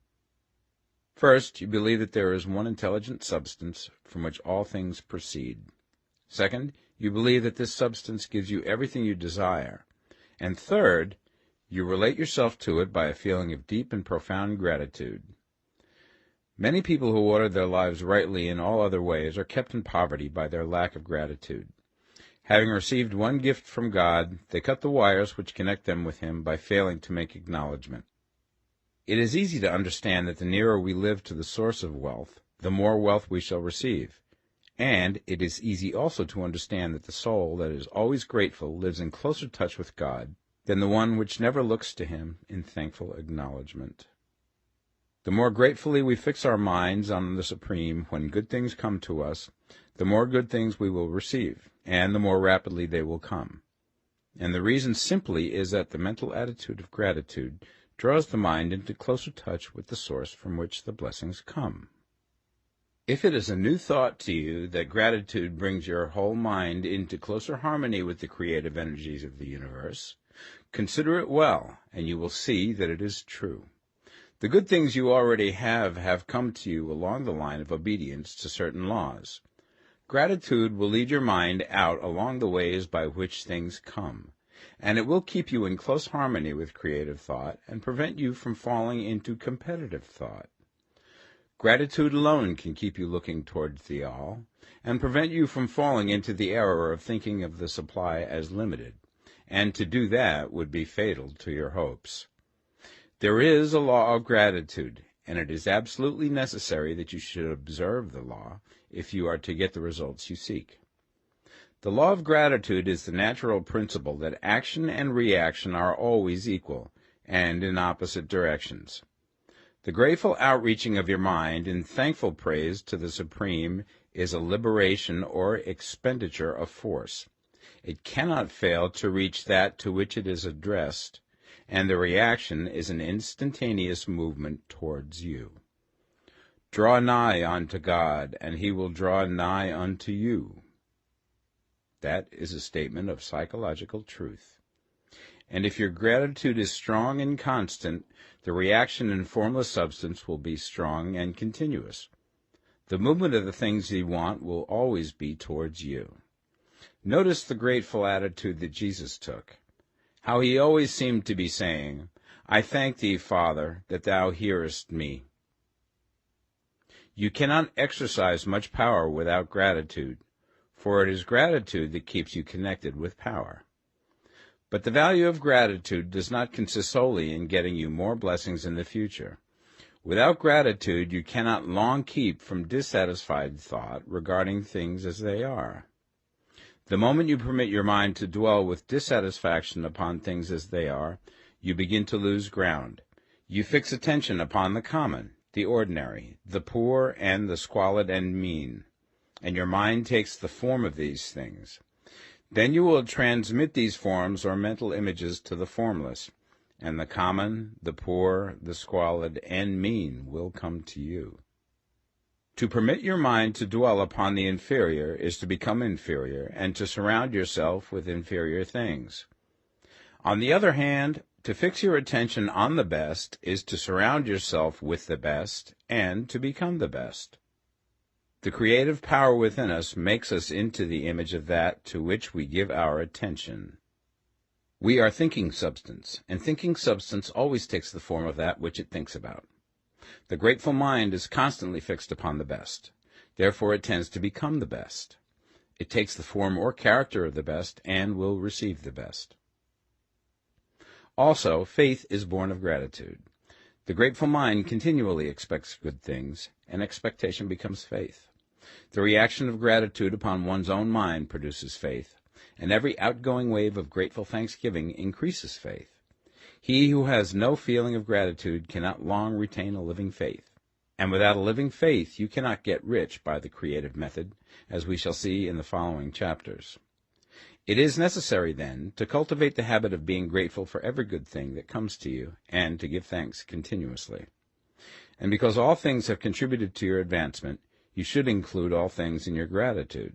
First, you believe that there is one intelligent substance from which all things proceed. Second, you believe that this substance gives you everything you desire. And third, you relate yourself to it by a feeling of deep and profound gratitude. Many people who order their lives rightly in all other ways are kept in poverty by their lack of gratitude. Having received one gift from God, they cut the wires which connect them with him by failing to make acknowledgment. It is easy to understand that the nearer we live to the source of wealth, the more wealth we shall receive. And it is easy also to understand that the soul that is always grateful lives in closer touch with God than the one which never looks to him in thankful acknowledgment. The more gratefully we fix our minds on the Supreme when good things come to us, the more good things we will receive, and the more rapidly they will come. And the reason simply is that the mental attitude of gratitude draws the mind into closer touch with the source from which the blessings come. If it is a new thought to you that gratitude brings your whole mind into closer harmony with the creative energies of the universe, Consider it well, and you will see that it is true. The good things you already have come to you along the line of obedience to certain laws. Gratitude will lead your mind out along the ways by which things come, and it will keep you in close harmony with creative thought and prevent you from falling into competitive thought. Gratitude alone can keep you looking toward the all, and prevent you from falling into the error of thinking of the supply as limited, and to do that would be fatal to your hopes. There is a law of gratitude, and it is absolutely necessary that you should observe the law if you are to get the results you seek. The law of gratitude is the natural principle that action and reaction are always equal, and in opposite directions. The grateful outreaching of your mind in thankful praise to the Supreme is a liberation or expenditure of force. It cannot fail to reach that to which it is addressed, and the reaction is an instantaneous movement towards you. Draw nigh unto God, and he will draw nigh unto you. That is a statement of psychological truth. And if your gratitude is strong and constant, the reaction in formless substance will be strong and continuous. The movement of the things you want will always be towards you. Notice the grateful attitude that Jesus took, how he always seemed to be saying, I thank thee, Father, that thou hearest me. You cannot exercise much power without gratitude, for it is gratitude that keeps you connected with power. But the value of gratitude does not consist solely in getting you more blessings in the future. Without gratitude, you cannot long keep from dissatisfied thought regarding things as they are. The moment you permit your mind to dwell with dissatisfaction upon things as they are, you begin to lose ground. You fix attention upon the common, the ordinary, the poor, and the squalid and mean, and your mind takes the form of these things. Then you will transmit these forms or mental images to the formless, and the common, the poor, the squalid, and mean will come to you. To permit your mind to dwell upon the inferior is to become inferior, and to surround yourself with inferior things. On the other hand, to fix your attention on the best is to surround yourself with the best, and to become the best. The creative power within us makes us into the image of that to which we give our attention. We are thinking substance, and thinking substance always takes the form of that which it thinks about. The grateful mind is constantly fixed upon the best. Therefore it tends to become the best. It takes the form or character of the best and will receive the best. Also, faith is born of gratitude. The grateful mind continually expects good things, and expectation becomes faith. The reaction of gratitude upon one's own mind produces faith, and every outgoing wave of grateful thanksgiving increases faith. He who has no feeling of gratitude cannot long retain a living faith, and without a living faith you cannot get rich by the creative method, as we shall see in the following chapters. It is necessary, then, to cultivate the habit of being grateful for every good thing that comes to you, and to give thanks continuously. And because all things have contributed to your advancement, you should include all things in your gratitude.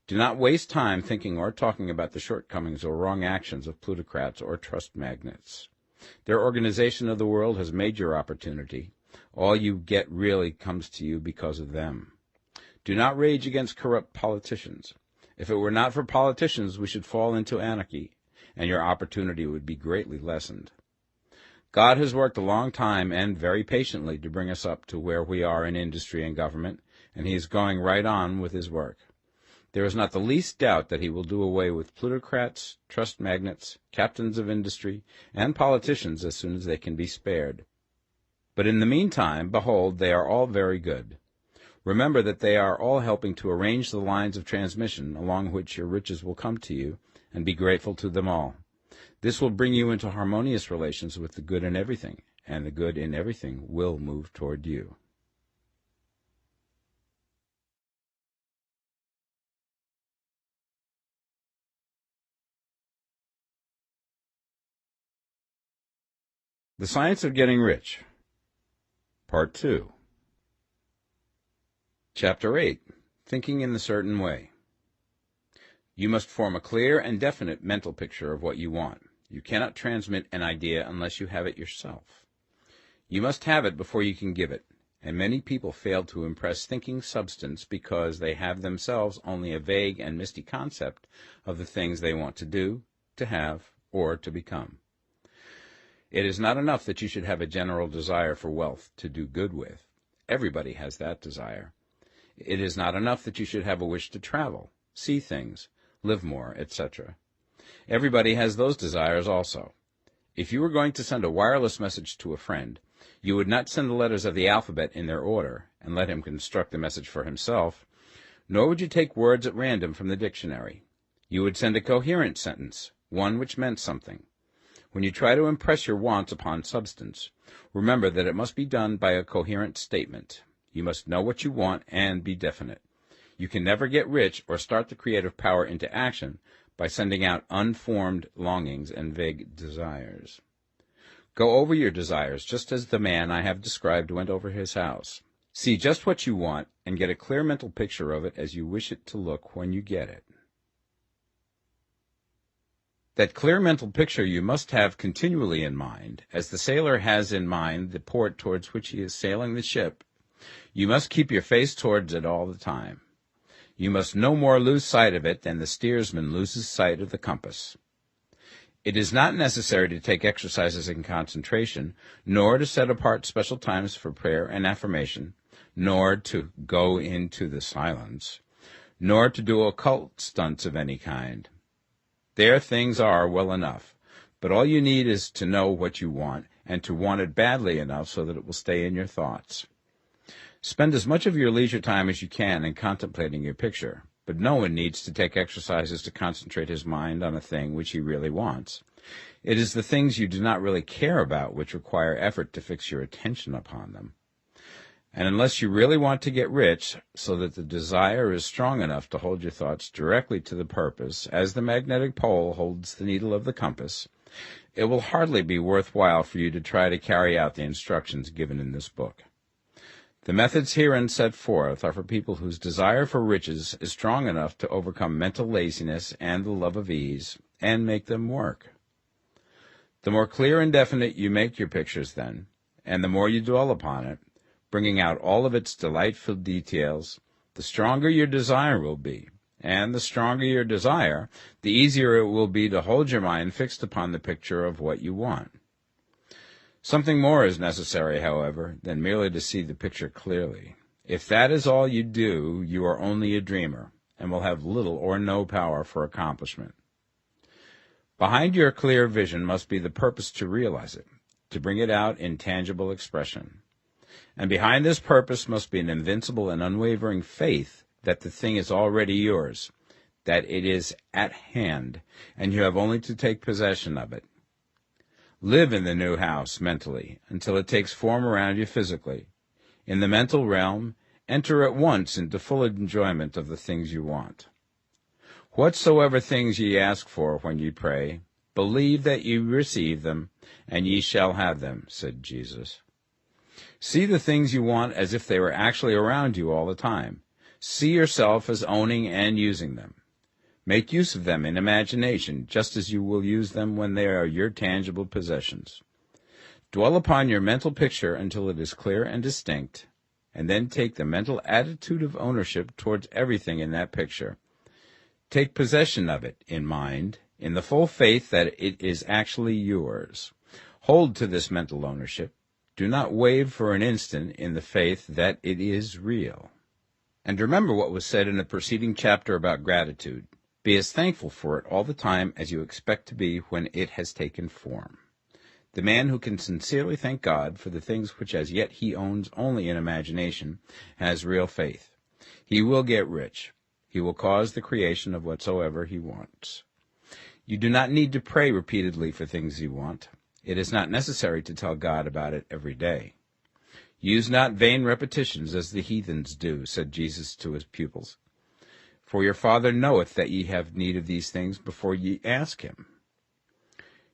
Do not waste time thinking or talking about the shortcomings or wrong actions of plutocrats or trust magnates. Their organization of the world has made your opportunity. All you get really comes to you because of them. Do not rage against corrupt politicians. If it were not for politicians, we should fall into anarchy, and your opportunity would be greatly lessened. God has worked a long time and very patiently to bring us up to where we are in industry and government, and he is going right on with his work. There is not the least doubt that he will do away with plutocrats, trust magnates, captains of industry, and politicians as soon as they can be spared. But in the meantime, behold, they are all very good. Remember that they are all helping to arrange the lines of transmission along which your riches will come to you, and be grateful to them all. This will bring you into harmonious relations with the good in everything, and the good in everything will move toward you. The Science of Getting Rich, Part 2. Chapter 8. Thinking in the Certain Way. You must form a clear and definite mental picture of what you want. You cannot transmit an idea unless you have it yourself. You must have it before you can give it, and many people fail to impress thinking substance because they have themselves only a vague and misty concept of the things they want to do, to have, or to become. It is not enough that you should have a general desire for wealth to do good with. Everybody has that desire. It is not enough that you should have a wish to travel, see things, live more, etc. Everybody has those desires also. If you were going to send a wireless message to a friend, you would not send the letters of the alphabet in their order and let him construct the message for himself, nor would you take words at random from the dictionary. You would send a coherent sentence, one which meant something. When you try to impress your wants upon substance, remember that it must be done by a coherent statement. You must know what you want and be definite. You can never get rich or start the creative power into action by sending out unformed longings and vague desires. Go over your desires just as the man I have described went over his house. See just what you want and get a clear mental picture of it as you wish it to look when you get it. That clear mental picture you must have continually in mind, as the sailor has in mind the port towards which he is sailing the ship. You must keep your face towards it all the time. You must no more lose sight of it than the steersman loses sight of the compass. It is not necessary to take exercises in concentration, nor to set apart special times for prayer and affirmation, nor to go into the silence, nor to do occult stunts of any kind. There things are well enough, but all you need is to know what you want, and to want it badly enough so that it will stay in your thoughts. Spend as much of your leisure time as you can in contemplating your picture, but no one needs to take exercises to concentrate his mind on a thing which he really wants. It is the things you do not really care about which require effort to fix your attention upon them. And unless you really want to get rich, so that the desire is strong enough to hold your thoughts directly to the purpose, as the magnetic pole holds the needle of the compass, it will hardly be worthwhile for you to try to carry out the instructions given in this book. The methods herein set forth are for people whose desire for riches is strong enough to overcome mental laziness and the love of ease, and make them work. The more clear and definite you make your pictures then, and the more you dwell upon it, bringing out all of its delightful details, the stronger your desire will be, and the stronger your desire, the easier it will be to hold your mind fixed upon the picture of what you want. Something more is necessary, however, than merely to see the picture clearly. If that is all you do, you are only a dreamer, and will have little or no power for accomplishment. Behind your clear vision must be the purpose to realize it, to bring it out in tangible expression. And behind this purpose must be an invincible and unwavering faith that the thing is already yours, that it is at hand, and you have only to take possession of it. Live in the new house mentally until it takes form around you physically. In the mental realm, enter at once into full enjoyment of the things you want. Whatsoever things ye ask for when ye pray, believe that ye receive them, and ye shall have them, said Jesus. See the things you want as if they were actually around you all the time. See yourself as owning and using them. Make use of them in imagination, just as you will use them when they are your tangible possessions. Dwell upon your mental picture until it is clear and distinct, and then take the mental attitude of ownership towards everything in that picture. Take possession of it in mind, in the full faith that it is actually yours. Hold to this mental ownership. Do not waver for an instant in the faith that it is real. And remember what was said in the preceding chapter about gratitude. Be as thankful for it all the time as you expect to be when it has taken form. The man who can sincerely thank God for the things which as yet he owns only in imagination has real faith. He will get rich. He will cause the creation of whatsoever he wants. You do not need to pray repeatedly for things you want. It is not necessary to tell God about it every day. Use not vain repetitions as the heathens do, said Jesus to his pupils. For your Father knoweth that ye have need of these things before ye ask him.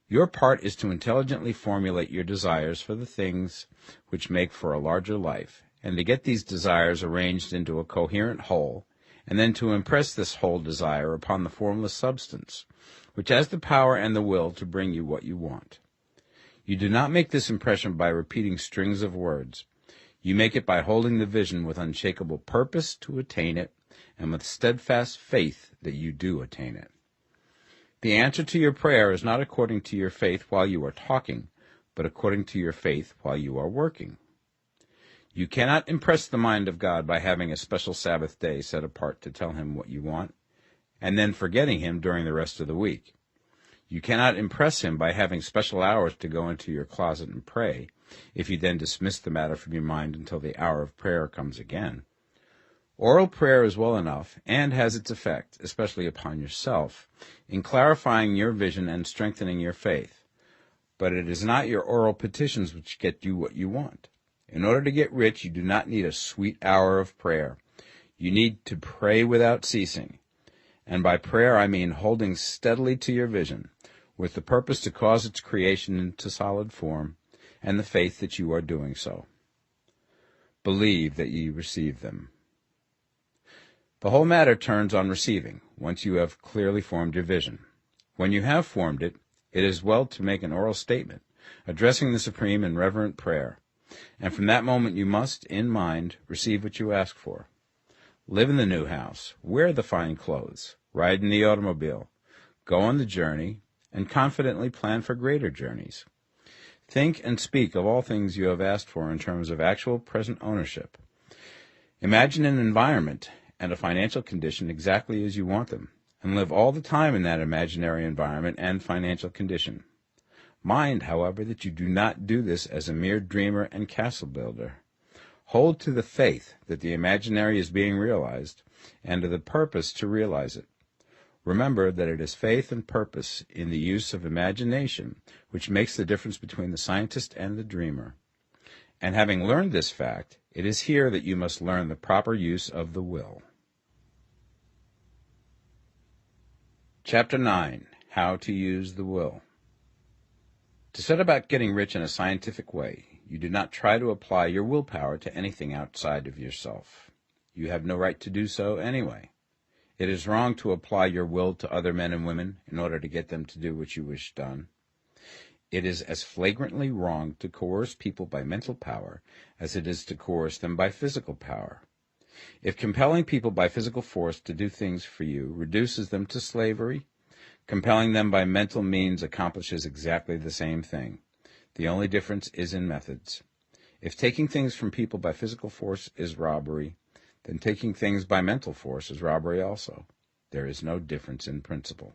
Your part is to intelligently formulate your desires for the things which make for a larger life, and to get these desires arranged into a coherent whole, and then to impress this whole desire upon the formless substance, which has the power and the will to bring you what you want. You do not make this impression by repeating strings of words. You make it by holding the vision with unshakable purpose to attain it, and with steadfast faith that you do attain it. The answer to your prayer is not according to your faith while you are talking, but according to your faith while you are working. You cannot impress the mind of God by having a special Sabbath day set apart to tell him what you want, and then forgetting him during the rest of the week. You cannot impress him by having special hours to go into your closet and pray, if you then dismiss the matter from your mind until the hour of prayer comes again. Oral prayer is well enough, and has its effect, especially upon yourself, in clarifying your vision and strengthening your faith. But it is not your oral petitions which get you what you want. In order to get rich, you do not need a sweet hour of prayer. You need to pray without ceasing. And by prayer I mean holding steadily to your vision, with the purpose to cause its creation into solid form, and the faith that you are doing so. Believe that ye receive them. The whole matter turns on receiving, once you have clearly formed your vision. When you have formed it, it is well to make an oral statement, addressing the Supreme in reverent prayer, and from that moment you must, in mind, receive what you ask for. Live in the new house, wear the fine clothes, ride in the automobile, go on the journey, and confidently plan for greater journeys. Think and speak of all things you have asked for in terms of actual present ownership. Imagine an environment and a financial condition exactly as you want them, and live all the time in that imaginary environment and financial condition. Mind, however, that you do not do this as a mere dreamer and castle builder. Hold to the faith that the imaginary is being realized, and to the purpose to realize it. Remember that it is faith and purpose in the use of imagination which makes the difference between the scientist and the dreamer. And having learned this fact, it is here that you must learn the proper use of the will. Chapter 9. How to Use the Will. To set about getting rich in a scientific way, you do not try to apply your willpower to anything outside of yourself. You have no right to do so anyway. It is wrong to apply your will to other men and women in order to get them to do what you wish done. It is as flagrantly wrong to coerce people by mental power as it is to coerce them by physical power. If compelling people by physical force to do things for you reduces them to slavery, compelling them by mental means accomplishes exactly the same thing. The only difference is in methods. If taking things from people by physical force is robbery, then taking things by mental force is robbery also. There is no difference in principle.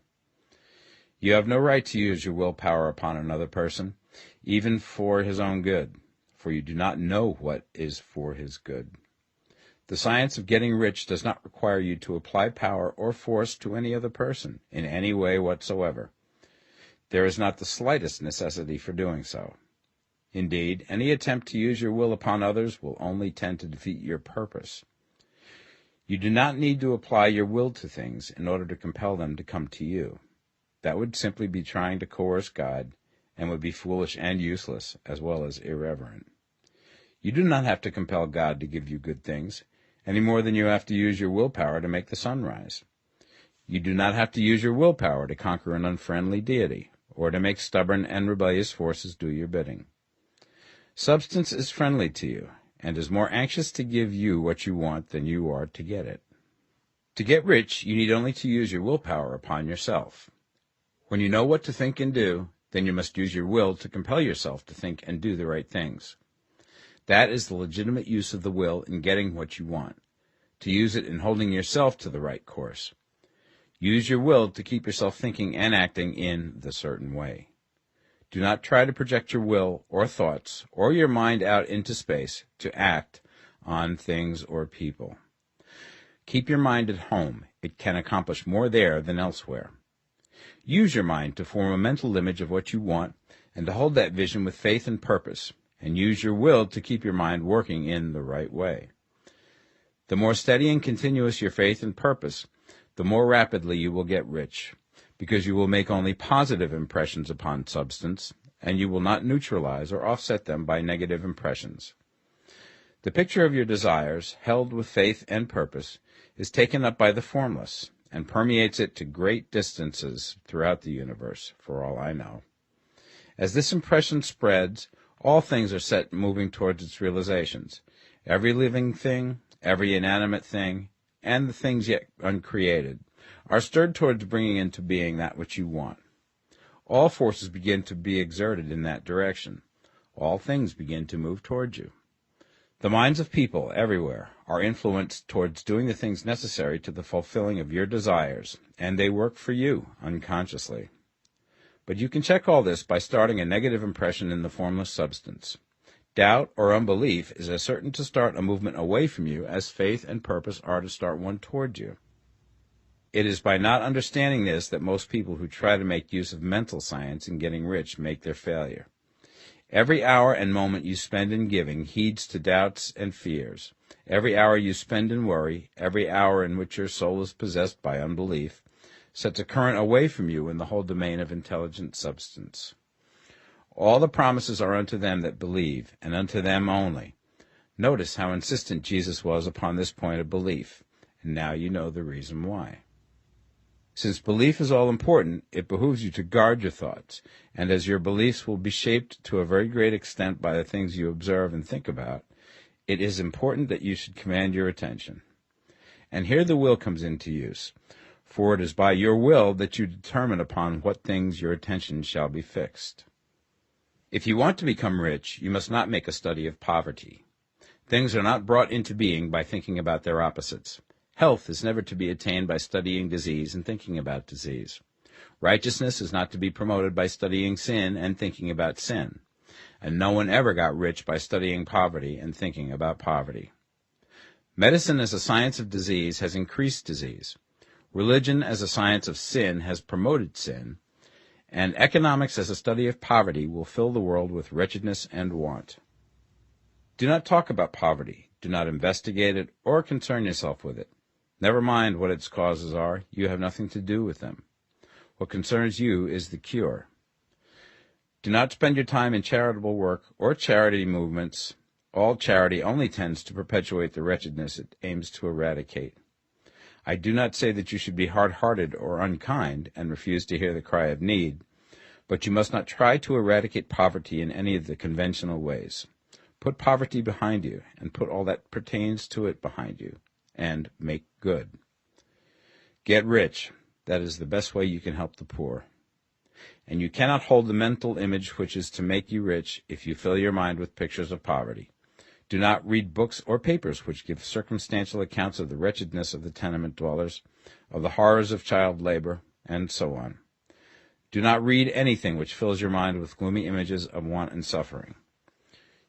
You have no right to use your willpower upon another person, even for his own good, for you do not know what is for his good. The science of getting rich does not require you to apply power or force to any other person in any way whatsoever. There is not the slightest necessity for doing so. Indeed, any attempt to use your will upon others will only tend to defeat your purpose. You do not need to apply your will to things in order to compel them to come to you. That would simply be trying to coerce God, and would be foolish and useless, as well as irreverent. You do not have to compel God to give you good things, any more than you have to use your willpower to make the sun rise. You do not have to use your willpower to conquer an unfriendly deity, or to make stubborn and rebellious forces do your bidding. Substance is friendly to you, and is more anxious to give you what you want than you are to get it. To get rich, you need only to use your willpower upon yourself. When you know what to think and do, then you must use your will to compel yourself to think and do the right things. That is the legitimate use of the will in getting what you want, to use it in holding yourself to the right course. Use your will to keep yourself thinking and acting in the certain way. Do not try to project your will or thoughts or your mind out into space to act on things or people. Keep your mind at home. It can accomplish more there than elsewhere. Use your mind to form a mental image of what you want and to hold that vision with faith and purpose, and use your will to keep your mind working in the right way. The more steady and continuous your faith and purpose, the more rapidly you will get rich, because you will make only positive impressions upon substance, and you will not neutralize or offset them by negative impressions. The picture of your desires, held with faith and purpose, is taken up by the formless, and permeates it to great distances throughout the universe, for all I know. As this impression spreads, all things are set moving towards its realizations. Every living thing, every inanimate thing, and the things yet uncreated, are stirred towards bringing into being that which you want. All forces begin to be exerted in that direction. All things begin to move towards you. The minds of people everywhere are influenced towards doing the things necessary to the fulfilling of your desires, and they work for you unconsciously. But you can check all this by starting a negative impression in the formless substance. Doubt or unbelief is as certain to start a movement away from you as faith and purpose are to start one toward you. It is by not understanding this that most people who try to make use of mental science in getting rich make their failure. Every hour and moment you spend in giving heeds to doubts and fears. Every hour you spend in worry, every hour in which your soul is possessed by unbelief, sets a current away from you in the whole domain of intelligent substance. All the promises are unto them that believe, and unto them only. Notice how insistent Jesus was upon this point of belief, and now you know the reason why. Since belief is all important, it behooves you to guard your thoughts, and as your beliefs will be shaped to a very great extent by the things you observe and think about, it is important that you should command your attention. And here the will comes into use, for it is by your will that you determine upon what things your attention shall be fixed. If you want to become rich, you must not make a study of poverty. Things are not brought into being by thinking about their opposites. Health is never to be attained by studying disease and thinking about disease. Righteousness is not to be promoted by studying sin and thinking about sin. And no one ever got rich by studying poverty and thinking about poverty. Medicine as a science of disease has increased disease. Religion as a science of sin has promoted sin. And economics as a study of poverty will fill the world with wretchedness and want. Do not talk about poverty. Do not investigate it or concern yourself with it. Never mind what its causes are. You have nothing to do with them. What concerns you is the cure. Do not spend your time in charitable work or charity movements. All charity only tends to perpetuate the wretchedness it aims to eradicate. I do not say that you should be hard-hearted or unkind and refuse to hear the cry of need, but you must not try to eradicate poverty in any of the conventional ways. Put poverty behind you, and put all that pertains to it behind you, and make good. Get rich. That is the best way you can help the poor. And you cannot hold the mental image which is to make you rich if you fill your mind with pictures of poverty. Do not read books or papers which give circumstantial accounts of the wretchedness of the tenement dwellers, of the horrors of child labor, and so on. Do not read anything which fills your mind with gloomy images of want and suffering.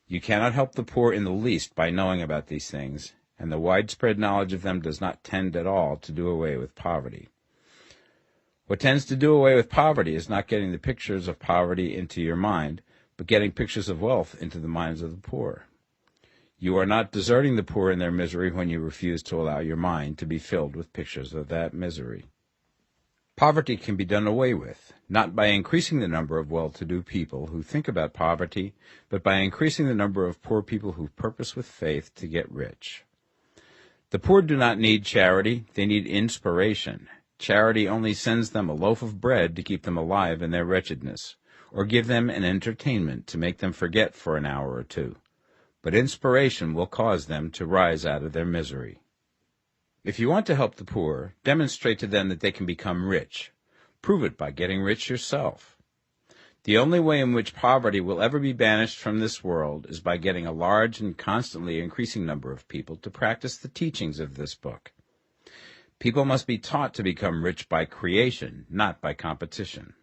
You cannot help the poor in the least by knowing about these things, and the widespread knowledge of them does not tend at all to do away with poverty. What tends to do away with poverty is not getting the pictures of poverty into your mind, but getting pictures of wealth into the minds of the poor. You are not deserting the poor in their misery when you refuse to allow your mind to be filled with pictures of that misery. Poverty can be done away with, not by increasing the number of well-to-do people who think about poverty, but by increasing the number of poor people who purpose with faith to get rich. The poor do not need charity, they need inspiration. Charity only sends them a loaf of bread to keep them alive in their wretchedness, or give them an entertainment to make them forget for an hour or two. But inspiration will cause them to rise out of their misery. If you want to help the poor, demonstrate to them that they can become rich. Prove it by getting rich yourself. The only way in which poverty will ever be banished from this world is by getting a large and constantly increasing number of people to practice the teachings of this book. People must be taught to become rich by creation, not by competition.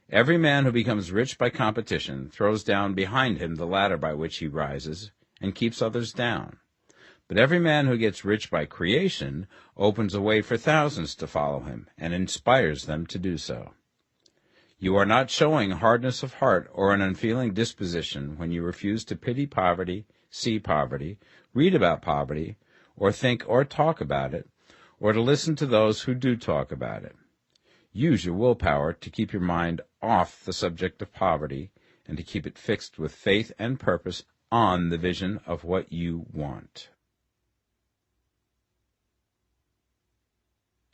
Every man who becomes rich by competition throws down behind him the ladder by which he rises and keeps others down. But every man who gets rich by creation opens a way for thousands to follow him and inspires them to do so. You are not showing hardness of heart or an unfeeling disposition when you refuse to pity poverty, see poverty, read about poverty, or think or talk about it, or to listen to those who do talk about it. Use your willpower to keep your mind off the subject of poverty and to keep it fixed with faith and purpose on the vision of what you want.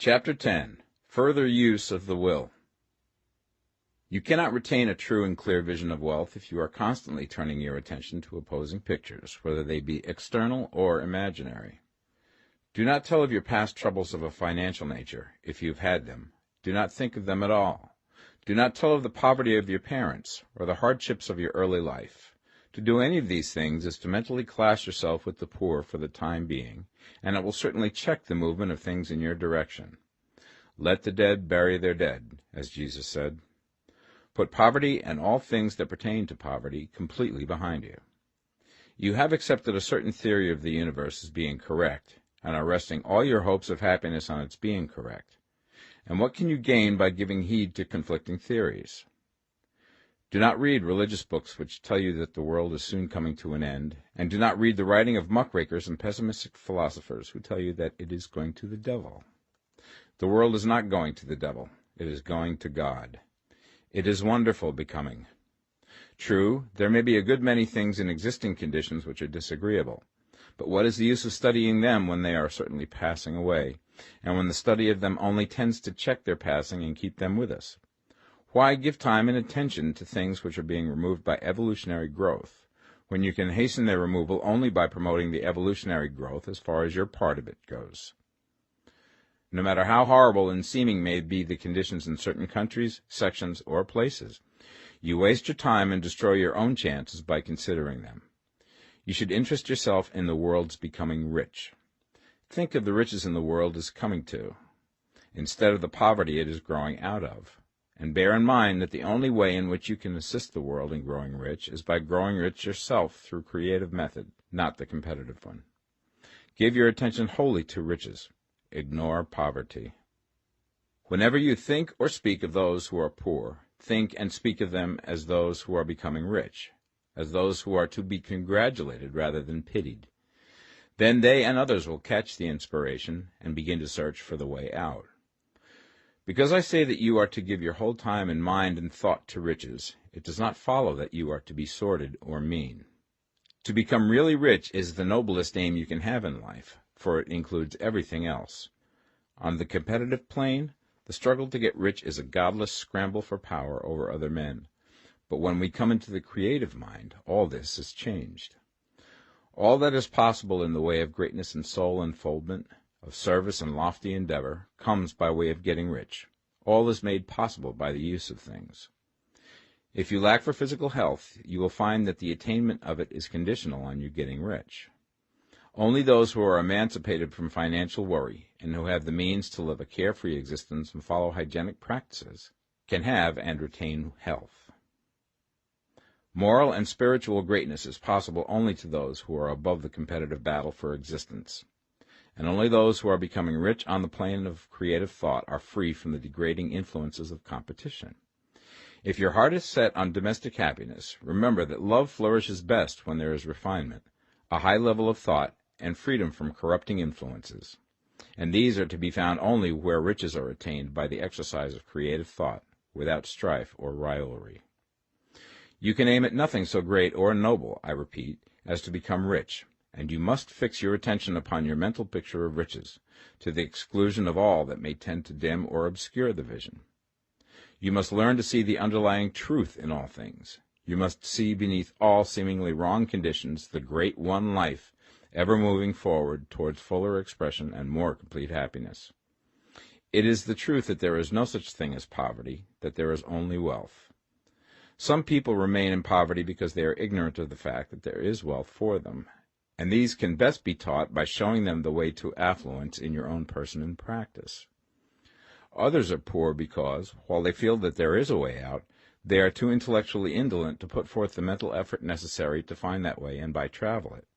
Chapter 10. Further Use of the Will. You cannot retain a true and clear vision of wealth if you are constantly turning your attention to opposing pictures, whether they be external or imaginary. Do not tell of your past troubles of a financial nature, if you have had them. Do not think of them at all. Do not tell of the poverty of your parents, or the hardships of your early life. To do any of these things is to mentally class yourself with the poor for the time being, and it will certainly check the movement of things in your direction. Let the dead bury their dead, as Jesus said. Put poverty and all things that pertain to poverty completely behind you. You have accepted a certain theory of the universe as being correct, and are resting all your hopes of happiness on its being correct. And what can you gain by giving heed to conflicting theories? Do not read religious books which tell you that the world is soon coming to an end, and do not read the writing of muckrakers and pessimistic philosophers who tell you that it is going to the devil. The world is not going to the devil. It is going to God. It is wonderful becoming. True, there may be a good many things in existing conditions which are disagreeable, but what is the use of studying them when they are certainly passing away, and when the study of them only tends to check their passing and keep them with us? Why give time and attention to things which are being removed by evolutionary growth, when you can hasten their removal only by promoting the evolutionary growth as far as your part of it goes? No matter how horrible and seeming may be the conditions in certain countries, sections, or places, you waste your time and destroy your own chances by considering them. You should interest yourself in the world's becoming rich. Think of the riches in the world as coming to, instead of the poverty it is growing out of. And bear in mind that the only way in which you can assist the world in growing rich is by growing rich yourself through creative method, not the competitive one. Give your attention wholly to riches. Ignore poverty. Whenever you think or speak of those who are poor, think and speak of them as those who are becoming rich, as those who are to be congratulated rather than pitied. Then they and others will catch the inspiration and begin to search for the way out. Because I say that you are to give your whole time and mind and thought to riches, it does not follow that you are to be sordid or mean. To become really rich is the noblest aim you can have in life, for it includes everything else. On the competitive plane, the struggle to get rich is a godless scramble for power over other men. But when we come into the creative mind, all this is changed. All that is possible in the way of greatness and soul unfoldment, of service and lofty endeavor, comes by way of getting rich. All is made possible by the use of things. If you lack for physical health, you will find that the attainment of it is conditional on you getting rich. Only those who are emancipated from financial worry, and who have the means to live a carefree existence and follow hygienic practices, can have and retain health. Moral and spiritual greatness is possible only to those who are above the competitive battle for existence. And only those who are becoming rich on the plane of creative thought are free from the degrading influences of competition. If your heart is set on domestic happiness, remember that love flourishes best when there is refinement, a high level of thought, and freedom from corrupting influences. And these are to be found only where riches are attained by the exercise of creative thought, without strife or rivalry. You can aim at nothing so great or noble, I repeat, as to become rich, and you must fix your attention upon your mental picture of riches, to the exclusion of all that may tend to dim or obscure the vision. You must learn to see the underlying truth in all things. You must see beneath all seemingly wrong conditions the great one life, ever moving forward towards fuller expression and more complete happiness. It is the truth that there is no such thing as poverty, that there is only wealth. Some people remain in poverty because they are ignorant of the fact that there is wealth for them, and these can best be taught by showing them the way to affluence in your own person and practice. Others are poor because, while they feel that there is a way out, they are too intellectually indolent to put forth the mental effort necessary to find that way and by travel it.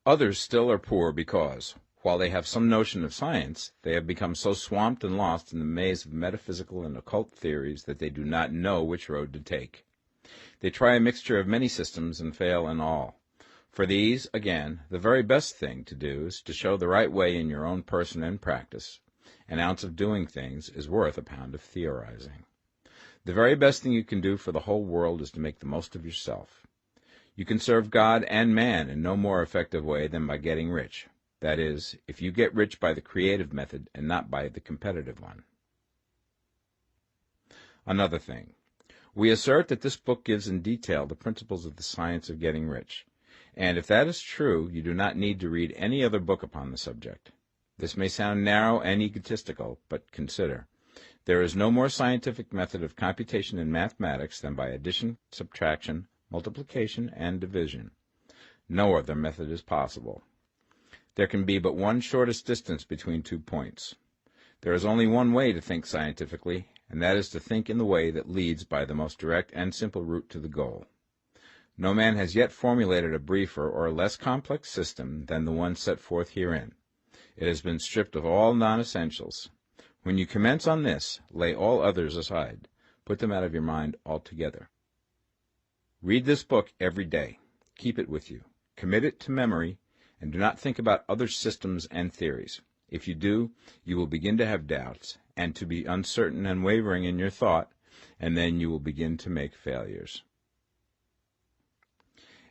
Others still are poor because, while they have some notion of science, they have become so swamped and lost in the maze of metaphysical and occult theories that they do not know which road to take. They try a mixture of many systems and fail in all. For these, again, the very best thing to do is to show the right way in your own person and practice. An ounce of doing things is worth a pound of theorizing. The very best thing you can do for the whole world is to make the most of yourself. You can serve God and man in no more effective way than by getting rich. That is, if you get rich by the creative method and not by the competitive one. Another thing. We assert that this book gives in detail the principles of the science of getting rich, and if that is true, you do not need to read any other book upon the subject. This may sound narrow and egotistical, but consider. There is no more scientific method of computation in mathematics than by addition, subtraction, multiplication, and division. No other method is possible. There can be but one shortest distance between 2 points. There is only one way to think scientifically, and that is to think in the way that leads by the most direct and simple route to the goal. No man has yet formulated a briefer or less complex system than the one set forth herein. It has been stripped of all non-essentials. When you commence on this, lay all others aside. Put them out of your mind altogether. Read this book every day. Keep it with you. Commit it to memory, and do not think about other systems and theories. If you do, you will begin to have doubts, and to be uncertain and wavering in your thought, and then you will begin to make failures.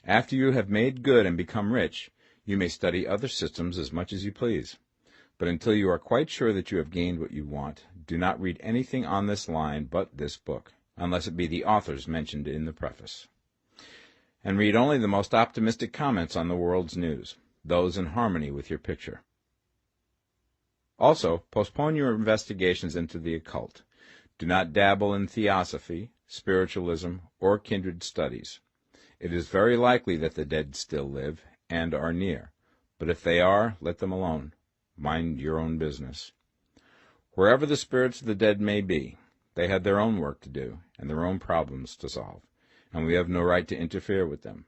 After you have made good and become rich, you may study other systems as much as you please. But until you are quite sure that you have gained what you want, do not read anything on this line but this book, unless it be the authors mentioned in the preface. And read only the most optimistic comments on the world's news, those in harmony with your picture. Also, postpone your investigations into the occult. Do not dabble in theosophy, spiritualism, or kindred studies. It is very likely that the dead still live and are near, but if they are, let them alone. Mind your own business. Wherever the spirits of the dead may be, they have their own work to do and their own problems to solve, and we have no right to interfere with them.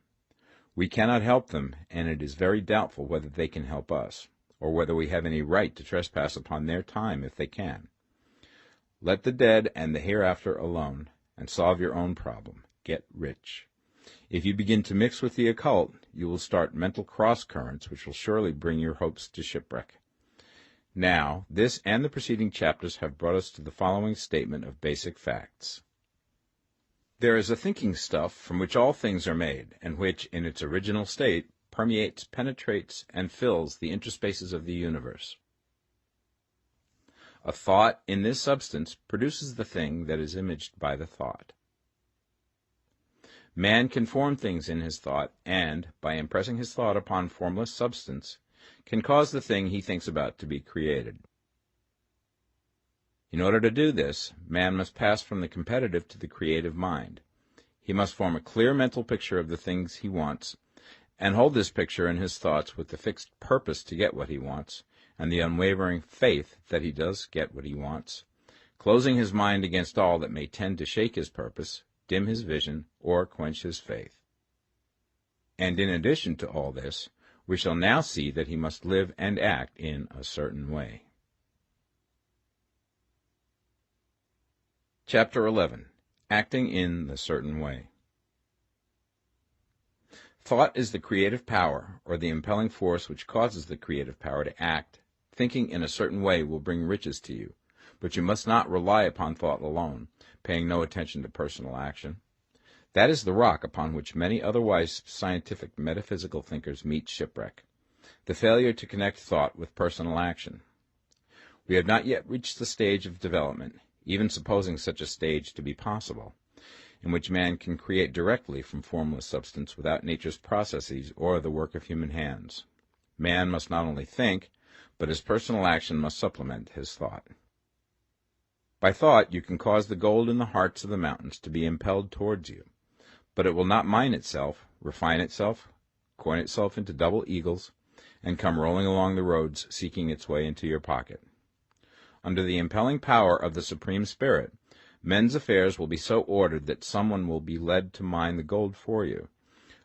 We cannot help them, and it is very doubtful whether they can help us, or whether we have any right to trespass upon their time if they can. Let the dead and the hereafter alone, and solve your own problem. Get rich. If you begin to mix with the occult, you will start mental cross-currents which will surely bring your hopes to shipwreck. Now, this and the preceding chapters have brought us to the following statement of basic facts. There is a thinking stuff from which all things are made, and which, in its original state, permeates, penetrates, and fills the interspaces of the universe. A thought in this substance produces the thing that is imaged by the thought. Man can form things in his thought, and, by impressing his thought upon formless substance, can cause the thing he thinks about to be created. In order to do this, man must pass from the competitive to the creative mind. He must form a clear mental picture of the things he wants, and hold this picture in his thoughts with the fixed purpose to get what he wants, and the unwavering faith that he does get what he wants, closing his mind against all that may tend to shake his purpose, dim his vision, or quench his faith. And in addition to all this, we shall now see that he must live and act in a certain way. Chapter 11. Acting in the Certain Way. Thought is the creative power, or the impelling force which causes the creative power to act. Thinking in a certain way will bring riches to you, but you must not rely upon thought alone, paying no attention to personal action. That is the rock upon which many otherwise scientific metaphysical thinkers meet shipwreck, the failure to connect thought with personal action. We have not yet reached the stage of development, even supposing such a stage to be possible, in which man can create directly from formless substance without nature's processes or the work of human hands. Man must not only think, but his personal action must supplement his thought. By thought you can cause the gold in the hearts of the mountains to be impelled towards you, but it will not mine itself, refine itself, coin itself into double eagles, and come rolling along the roads seeking its way into your pocket. Under the impelling power of the Supreme Spirit, men's affairs will be so ordered that someone will be led to mine the gold for you.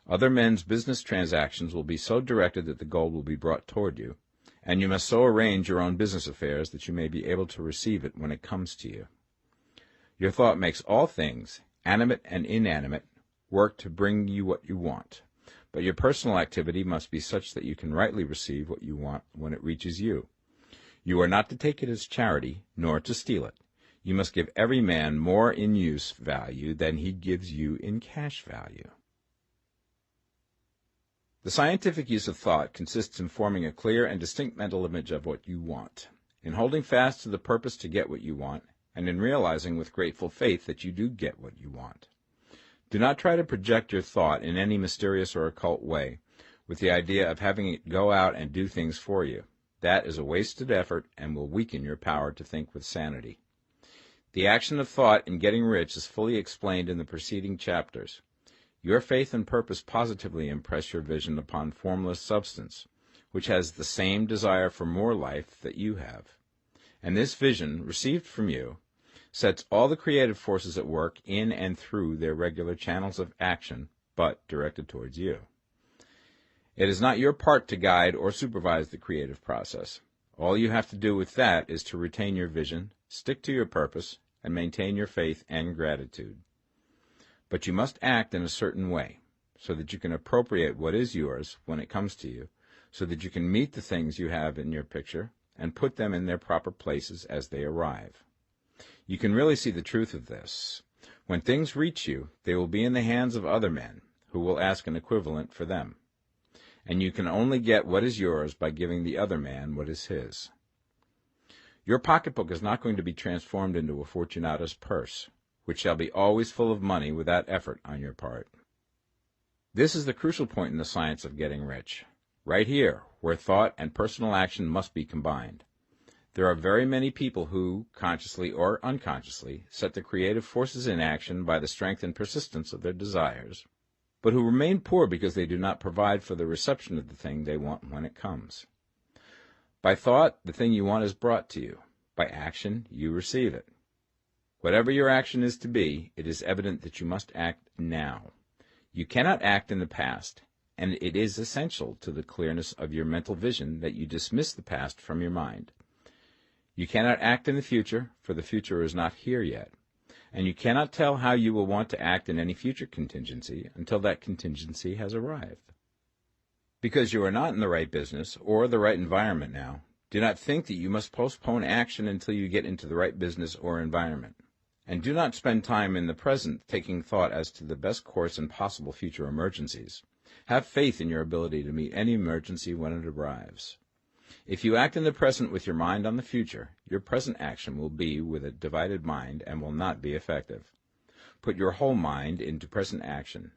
Other men's business transactions will be so directed that the gold will be brought toward you, and you must so arrange your own business affairs that you may be able to receive it when it comes to you. Your thought makes all things, animate and inanimate, work to bring you what you want, but your personal activity must be such that you can rightly receive what you want when it reaches you. You are not to take it as charity, nor to steal it. You must give every man more in use value than he gives you in cash value. The scientific use of thought consists in forming a clear and distinct mental image of what you want, in holding fast to the purpose to get what you want, and in realizing with grateful faith that you do get what you want. Do not try to project your thought in any mysterious or occult way, with the idea of having it go out and do things for you. That is a wasted effort and will weaken your power to think with sanity. The action of thought in getting rich is fully explained in the preceding chapters. Your faith and purpose positively impress your vision upon formless substance, which has the same desire for more life that you have. And this vision, received from you, sets all the creative forces at work in and through their regular channels of action, but directed towards you. It is not your part to guide or supervise the creative process. All you have to do with that is to retain your vision, stick to your purpose, and maintain your faith and gratitude. But you must act in a certain way, so that you can appropriate what is yours when it comes to you, so that you can meet the things you have in your picture and put them in their proper places as they arrive. You can really see the truth of this. When things reach you, they will be in the hands of other men, who will ask an equivalent for them. And you can only get what is yours by giving the other man what is his. Your pocketbook is not going to be transformed into a Fortunata's purse, which shall be always full of money without effort on your part. This is the crucial point in the science of getting rich, right here, where thought and personal action must be combined. There are very many people who, consciously or unconsciously, set the creative forces in action by the strength and persistence of their desires, but who remain poor because they do not provide for the reception of the thing they want when it comes. By thought, the thing you want is brought to you. By action, you receive it. Whatever your action is to be, it is evident that you must act now. You cannot act in the past, and it is essential to the clearness of your mental vision that you dismiss the past from your mind. You cannot act in the future, for the future is not here yet, and you cannot tell how you will want to act in any future contingency until that contingency has arrived. Because you are not in the right business or the right environment now, do not think that you must postpone action until you get into the right business or environment. And do not spend time in the present taking thought as to the best course in possible future emergencies. Have faith in your ability to meet any emergency when it arrives. If you act in the present with your mind on the future, your present action will be with a divided mind and will not be effective. Put your whole mind into present action.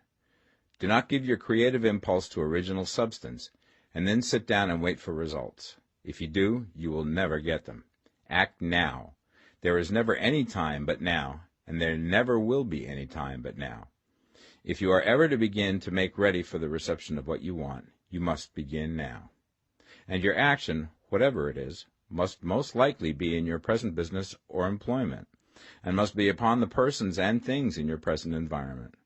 Do not give your creative impulse to original substance, and then sit down and wait for results. If you do, you will never get them. Act now. There is never any time but now, and there never will be any time but now. If you are ever to begin to make ready for the reception of what you want, you must begin now. And your action, whatever it is, must most likely be in your present business or employment, and must be upon the persons and things in your present environment.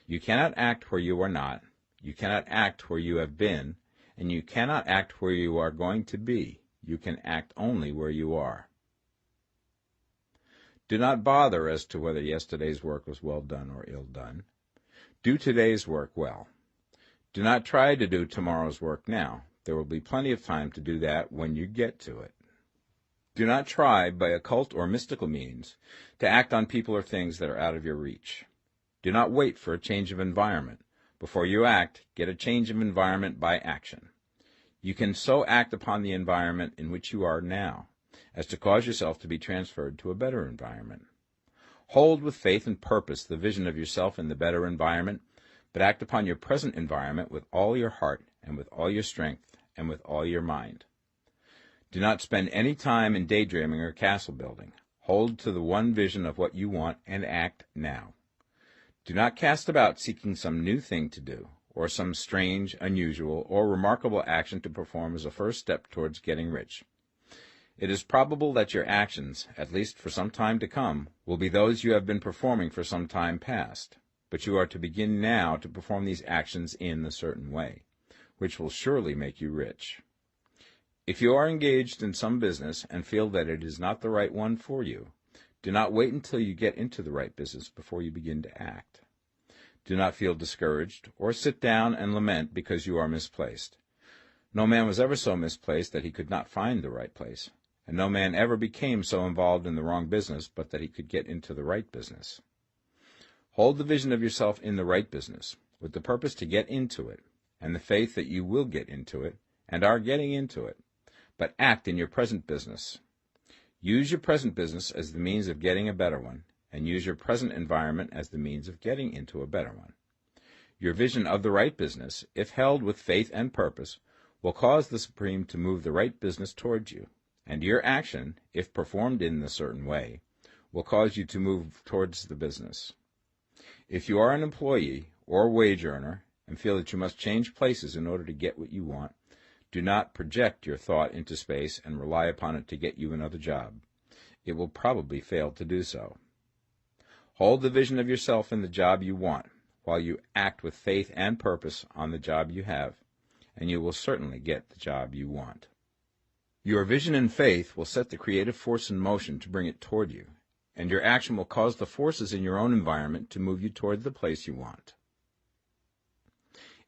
You cannot act where you are not, you cannot act where you have been, and you cannot act where you are going to be. You can act only where you are. Do not bother as to whether yesterday's work was well done or ill done. Do today's work well. Do not try to do tomorrow's work now. There will be plenty of time to do that when you get to it. Do not try, by occult or mystical means, to act on people or things that are out of your reach. Do not wait for a change of environment. Before you act, get a change of environment by action. You can so act upon the environment in which you are now, as to cause yourself to be transferred to a better environment. Hold with faith and purpose the vision of yourself in the better environment, but act upon your present environment with all your heart and with all your strength and with all your mind. Do not spend any time in daydreaming or castle building. Hold to the one vision of what you want and act now. Do not cast about seeking some new thing to do, or some strange, unusual, or remarkable action to perform as a first step towards getting rich. It is probable that your actions, at least for some time to come, will be those you have been performing for some time past, but you are to begin now to perform these actions in a certain way, which will surely make you rich. If you are engaged in some business and feel that it is not the right one for you, do not wait until you get into the right business before you begin to act. Do not feel discouraged or sit down and lament because you are misplaced. No man was ever so misplaced that he could not find the right place, and no man ever became so involved in the wrong business but that he could get into the right business. Hold the vision of yourself in the right business, with the purpose to get into it, and the faith that you will get into it, and are getting into it, but act in your present business. Use your present business as the means of getting a better one, and use your present environment as the means of getting into a better one. Your vision of the right business, if held with faith and purpose, will cause the Supreme to move the right business towards you, and your action, if performed in a certain way, will cause you to move towards the business. If you are an employee or wage earner and feel that you must change places in order to get what you want, do not project your thought into space and rely upon it to get you another job. It will probably fail to do so. Hold the vision of yourself in the job you want, while you act with faith and purpose on the job you have, and you will certainly get the job you want. Your vision and faith will set the creative force in motion to bring it toward you, and your action will cause the forces in your own environment to move you toward the place you want.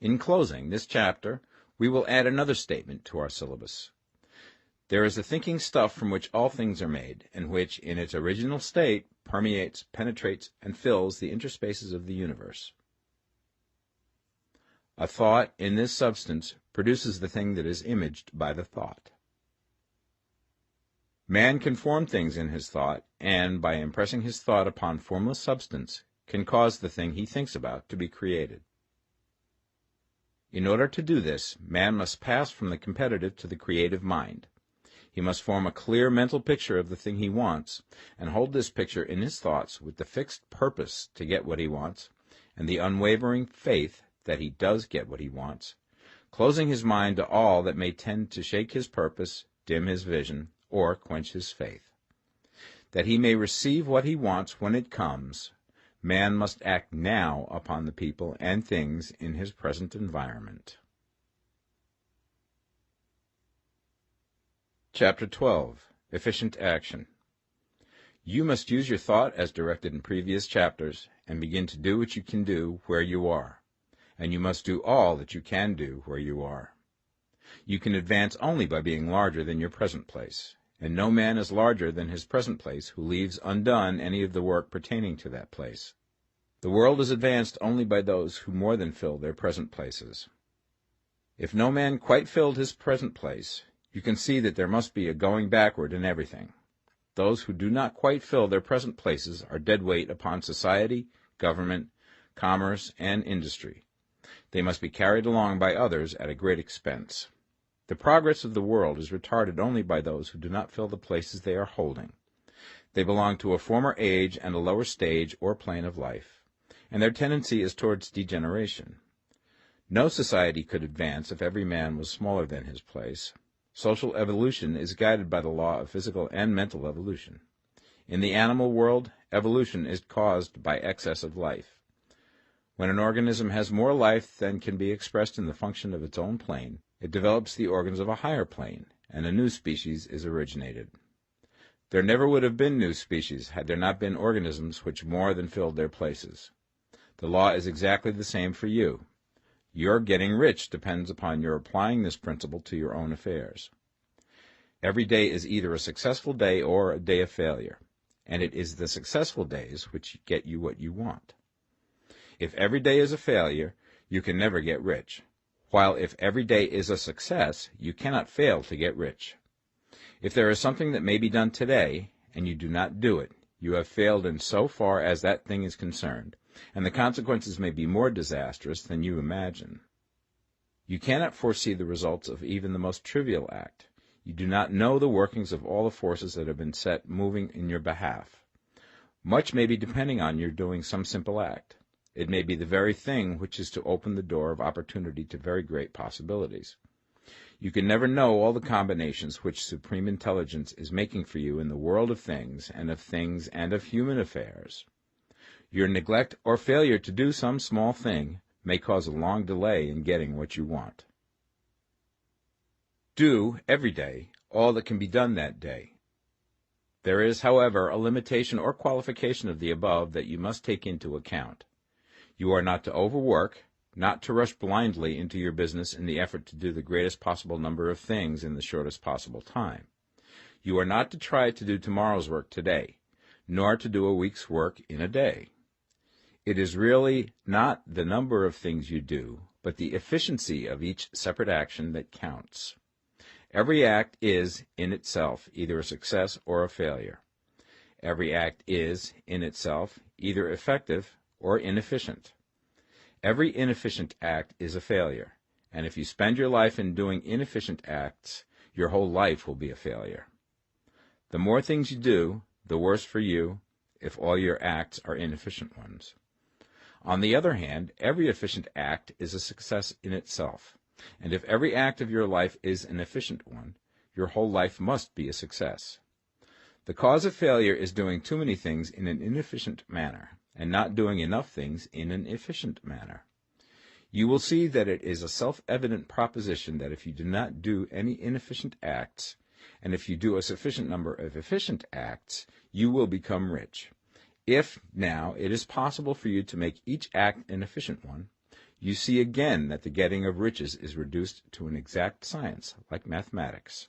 In closing this chapter, we will add another statement to our syllabus. There is the thinking stuff from which all things are made, and which, in its original state, permeates, penetrates, and fills the interspaces of the universe. A thought in this substance produces the thing that is imaged by the thought. Man can form things in his thought, and, by impressing his thought upon formless substance, can cause the thing he thinks about to be created. In order to do this, man must pass from the competitive to the creative mind. He must form a clear mental picture of the thing he wants, and hold this picture in his thoughts with the fixed purpose to get what he wants, and the unwavering faith that he does get what he wants, closing his mind to all that may tend to shake his purpose, dim his vision, or quench his faith. That he may receive what he wants when it comes, man must act now upon the people and things in his present environment. Chapter 12. Efficient Action. You must use your thought as directed in previous chapters, and begin to do what you can do where you are, and you must do all that you can do where you are. You can advance only by being larger than your present place, and no man is larger than his present place who leaves undone any of the work pertaining to that place. The world is advanced only by those who more than fill their present places. If no man quite filled his present place, you can see that there must be a going backward in everything. Those who do not quite fill their present places are dead weight upon society, government, commerce, and industry. They must be carried along by others at a great expense. The progress of the world is retarded only by those who do not fill the places they are holding. They belong to a former age and a lower stage or plane of life, and their tendency is towards degeneration. No society could advance if every man was smaller than his place. Social evolution is guided by the law of physical and mental evolution. In the animal world, evolution is caused by excess of life. When an organism has more life than can be expressed in the function of its own plane, it develops the organs of a higher plane, and a new species is originated. There never would have been new species had there not been organisms which more than filled their places. The law is exactly the same for you. Your getting rich depends upon your applying this principle to your own affairs. Every day is either a successful day or a day of failure, and it is the successful days which get you what you want. If every day is a failure, you can never get rich, while if every day is a success, you cannot fail to get rich. If there is something that may be done today, and you do not do it, you have failed in so far as that thing is concerned, and the consequences may be more disastrous than you imagine. You cannot foresee the results of even the most trivial act. You do not know the workings of all the forces that have been set moving in your behalf. Much may be depending on your doing some simple act. It may be the very thing which is to open the door of opportunity to very great possibilities. You can never know all the combinations which Supreme Intelligence is making for you in the world of things and of human affairs. Your neglect or failure to do some small thing may cause a long delay in getting what you want. Do, every day, all that can be done that day. There is, however, a limitation or qualification of the above that you must take into account. You are not to overwork, not to rush blindly into your business in the effort to do the greatest possible number of things in the shortest possible time. You are not to try to do tomorrow's work today, nor to do a week's work in a day. It is really not the number of things you do, but the efficiency of each separate action that counts. Every act is, in itself, either a success or a failure. Every act is, in itself, either effective or inefficient. Every inefficient act is a failure, and if you spend your life in doing inefficient acts, your whole life will be a failure. The more things you do, the worse for you if all your acts are inefficient ones. On the other hand, every efficient act is a success in itself, and if every act of your life is an efficient one, your whole life must be a success. The cause of failure is doing too many things in an inefficient manner, and not doing enough things in an efficient manner. You will see that it is a self-evident proposition that if you do not do any inefficient acts, and if you do a sufficient number of efficient acts, you will become rich. If, now, it is possible for you to make each act an efficient one, you see again that the getting of riches is reduced to an exact science, like mathematics.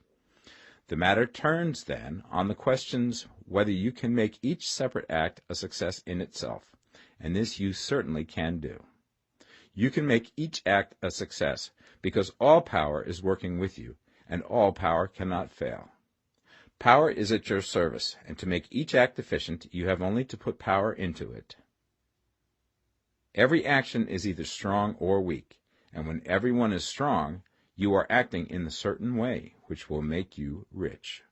The matter turns, then, on the questions whether you can make each separate act a success in itself, and this you certainly can do. You can make each act a success because all power is working with you, and all power cannot fail. Power is at your service, and to make each act efficient, you have only to put power into it. Every action is either strong or weak, and when everyone is strong, you are acting in a certain way, which will make you rich.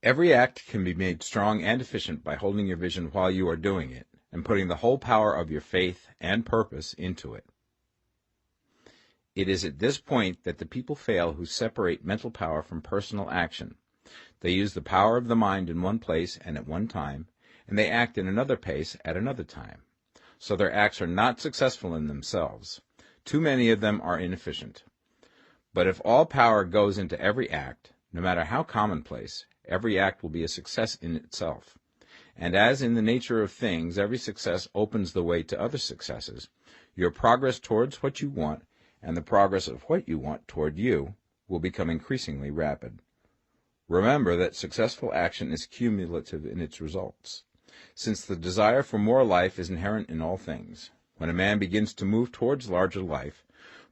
Every act can be made strong and efficient by holding your vision while you are doing it, and putting the whole power of your faith and purpose into it. It is at this point that the people fail who separate mental power from personal action. They use the power of the mind in one place and at one time, and they act in another place at another time. So their acts are not successful in themselves. Too many of them are inefficient. But if all power goes into every act, no matter how commonplace, every act will be a success in itself. And as in the nature of things, every success opens the way to other successes, your progress towards what you want, and the progress of what you want toward you, will become increasingly rapid. Remember that successful action is cumulative in its results. Since the desire for more life is inherent in all things, when a man begins to move towards larger life,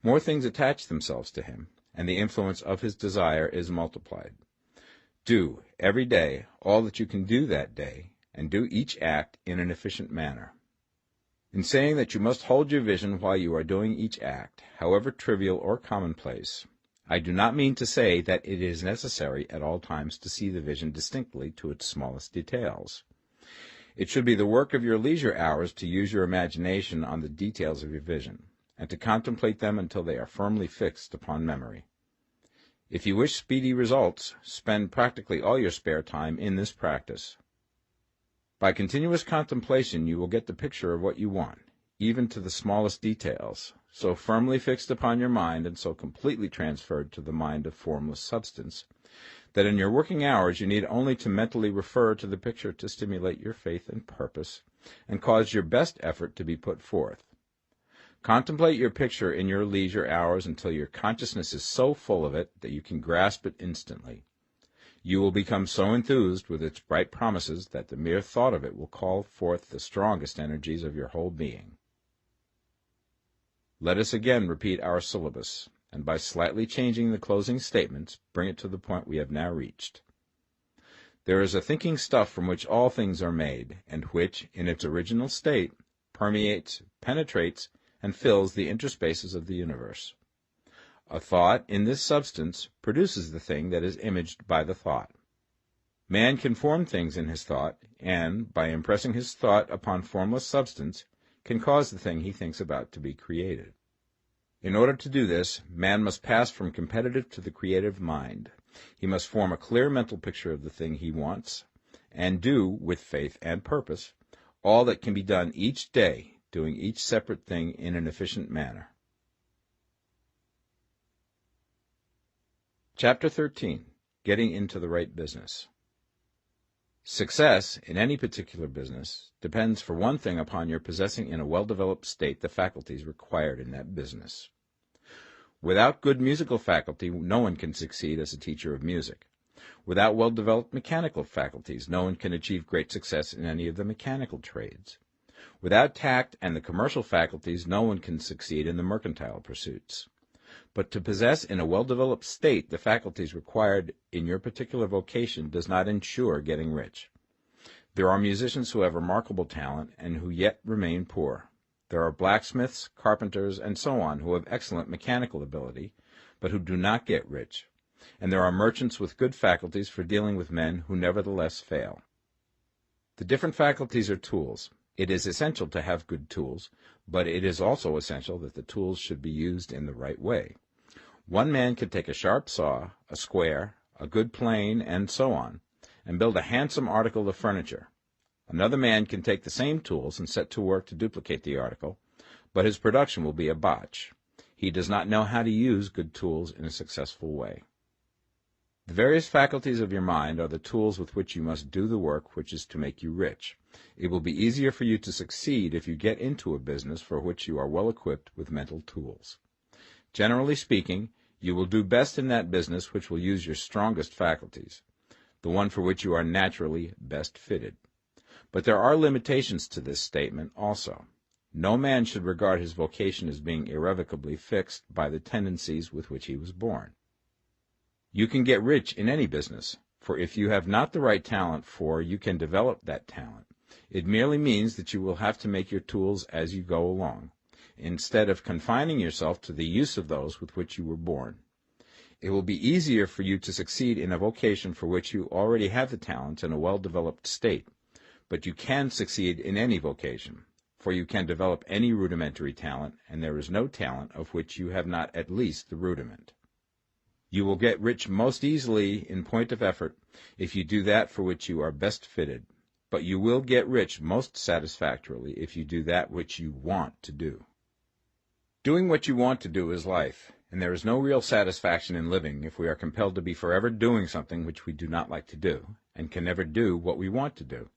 more things attach themselves to him, and the influence of his desire is multiplied. Do, every day, all that you can do that day, and do each act in an efficient manner. In saying that you must hold your vision while you are doing each act, however trivial or commonplace, I do not mean to say that it is necessary at all times to see the vision distinctly to its smallest details. It should be the work of your leisure hours to use your imagination on the details of your vision, and to contemplate them until they are firmly fixed upon memory. If you wish speedy results, spend practically all your spare time in this practice. By continuous contemplation you will get the picture of what you want, even to the smallest details, so firmly fixed upon your mind and so completely transferred to the mind of formless substance, that in your working hours you need only to mentally refer to the picture to stimulate your faith and purpose, and cause your best effort to be put forth. Contemplate your picture in your leisure hours until your consciousness is so full of it that you can grasp it instantly. You will become so enthused with its bright promises that the mere thought of it will call forth the strongest energies of your whole being. Let us again repeat our syllabus, and by slightly changing the closing statements, bring it to the point we have now reached. There is a thinking stuff from which all things are made, and which, in its original state, permeates, penetrates, and fills the interspaces of the universe. A thought in this substance produces the thing that is imaged by the thought. Man can form things in his thought, and, by impressing his thought upon formless substance, can cause the thing he thinks about to be created. In order to do this, man must pass from competitive to the creative mind. He must form a clear mental picture of the thing he wants, and do, with faith and purpose, all that can be done each day, doing each separate thing in an efficient manner. Chapter 13. Getting into the right business. Success in any particular business depends for one thing upon your possessing in a well-developed state the faculties required in that business. Without good musical faculty, no one can succeed as a teacher of music. Without well-developed mechanical faculties, no one can achieve great success in any of the mechanical trades. Without tact and the commercial faculties, no one can succeed in the mercantile pursuits. But to possess in a well-developed state the faculties required in your particular vocation does not ensure getting rich. There are musicians who have remarkable talent and who yet remain poor. There are blacksmiths, carpenters, and so on who have excellent mechanical ability, but who do not get rich. And there are merchants with good faculties for dealing with men who nevertheless fail. The different faculties are tools. It is essential to have good tools, but it is also essential that the tools should be used in the right way. One man can take a sharp saw, a square, a good plane, and so on, and build a handsome article of furniture. Another man can take the same tools and set to work to duplicate the article, but his production will be a botch. He does not know how to use good tools in a successful way. The various faculties of your mind are the tools with which you must do the work which is to make you rich. It will be easier for you to succeed if you get into a business for which you are well equipped with mental tools. Generally speaking, you will do best in that business which will use your strongest faculties, the one for which you are naturally best fitted. But there are limitations to this statement also. No man should regard his vocation as being irrevocably fixed by the tendencies with which he was born. You can get rich in any business, for if you have not the right talent you can develop that talent. It merely means that you will have to make your tools as you go along, instead of confining yourself to the use of those with which you were born. It will be easier for you to succeed in a vocation for which you already have the talent in a well-developed state, but you can succeed in any vocation, for you can develop any rudimentary talent, and there is no talent of which you have not at least the rudiment. You will get rich most easily in point of effort if you do that for which you are best fitted, but you will get rich most satisfactorily if you do that which you want to do. Doing what you want to do is life, and there is no real satisfaction in living if we are compelled to be forever doing something which we do not like to do, and can never do what we want to do.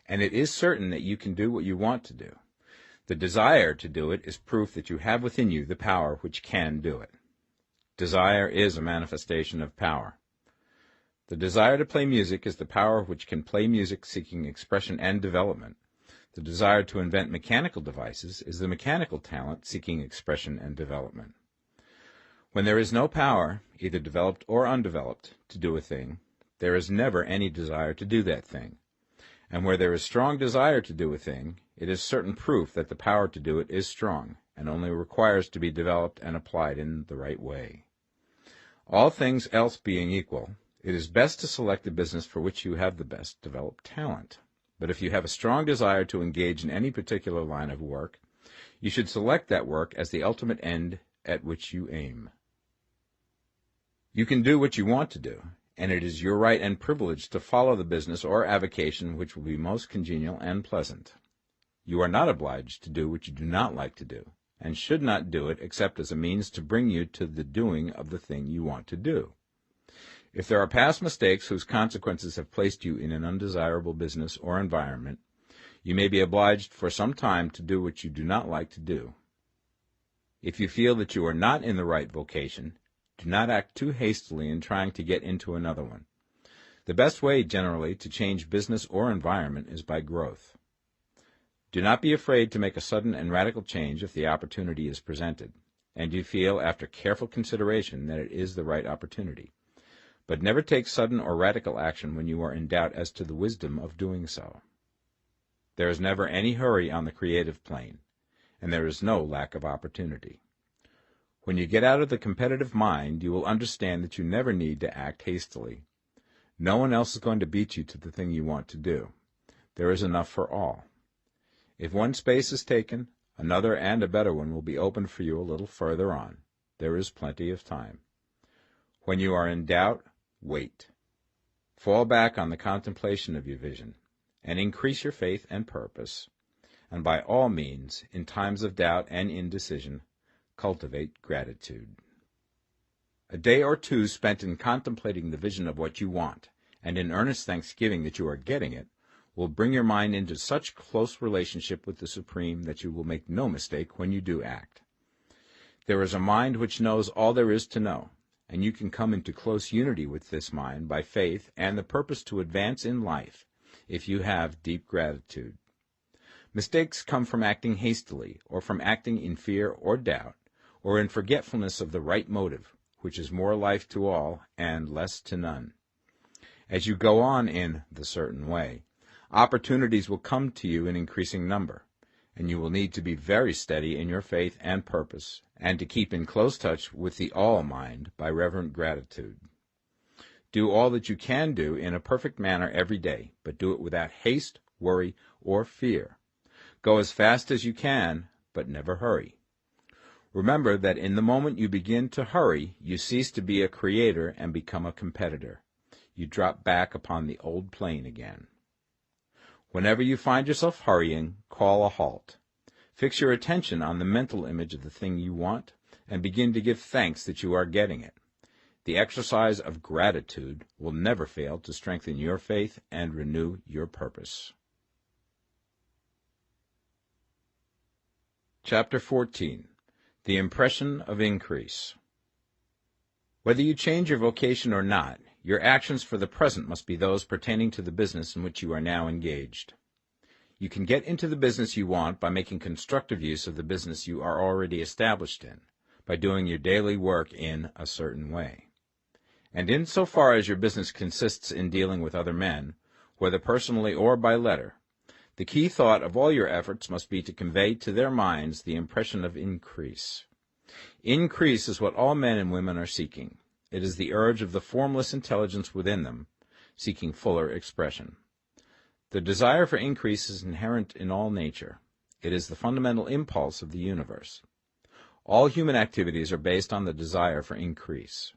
And it is certain that you can do what you want to do. The desire to do it is proof that you have within you the power which can do it. Desire is a manifestation of power. The desire to play music is the power which can play music seeking expression and development. The desire to invent mechanical devices is the mechanical talent seeking expression and development. When there is no power, either developed or undeveloped, to do a thing, there is never any desire to do that thing. And where there is strong desire to do a thing, it is certain proof that the power to do it is strong, and only requires to be developed and applied in the right way. All things else being equal, it is best to select the business for which you have the best developed talent. But if you have a strong desire to engage in any particular line of work, you should select that work as the ultimate end at which you aim. You can do what you want to do, and it is your right and privilege to follow the business or avocation which will be most congenial and pleasant. You are not obliged to do what you do not like to do, and should not do it except as a means to bring you to the doing of the thing you want to do. If there are past mistakes whose consequences have placed you in an undesirable business or environment, you may be obliged for some time to do what you do not like to do. If you feel that you are not in the right vocation, do not act too hastily in trying to get into another one. The best way, generally, to change business or environment is by growth. Do not be afraid to make a sudden and radical change if the opportunity is presented, and you feel, after careful consideration, that it is the right opportunity. But never take sudden or radical action when you are in doubt as to the wisdom of doing so. There is never any hurry on the creative plane, and there is no lack of opportunity. When you get out of the competitive mind, you will understand that you never need to act hastily. No one else is going to beat you to the thing you want to do. There is enough for all. If one space is taken, another and a better one will be opened for you a little further on. There is plenty of time. When you are in doubt, wait. Fall back on the contemplation of your vision, and increase your faith and purpose. And by all means, in times of doubt and indecision, cultivate gratitude. A day or two spent in contemplating the vision of what you want, and in earnest thanksgiving that you are getting it, will bring your mind into such close relationship with the Supreme that you will make no mistake when you do act. There is a mind which knows all there is to know, and you can come into close unity with this mind by faith and the purpose to advance in life, if you have deep gratitude. Mistakes come from acting hastily, or from acting in fear or doubt, or in forgetfulness of the right motive, which is more life to all and less to none. As you go on in the certain way, opportunities will come to you in increasing number, and you will need to be very steady in your faith and purpose, and to keep in close touch with the all-mind by reverent gratitude. Do all that you can do in a perfect manner every day, but do it without haste, worry, or fear. Go as fast as you can, but never hurry. Remember that in the moment you begin to hurry, you cease to be a creator and become a competitor. You drop back upon the old plane again. Whenever you find yourself hurrying, call a halt. Fix your attention on the mental image of the thing you want, and begin to give thanks that you are getting it. The exercise of gratitude will never fail to strengthen your faith and renew your purpose. Chapter 14. The Impression of Increase. Whether you change your vocation or not, your actions for the present must be those pertaining to the business in which you are now engaged. You can get into the business you want by making constructive use of the business you are already established in, by doing your daily work in a certain way. And in so far as your business consists in dealing with other men, whether personally or by letter, the key thought of all your efforts must be to convey to their minds the impression of increase. Increase is what all men and women are seeking. It is the urge of the formless intelligence within them, seeking fuller expression. The desire for increase is inherent in all nature. It is the fundamental impulse of the universe. All human activities are based on the desire for increase.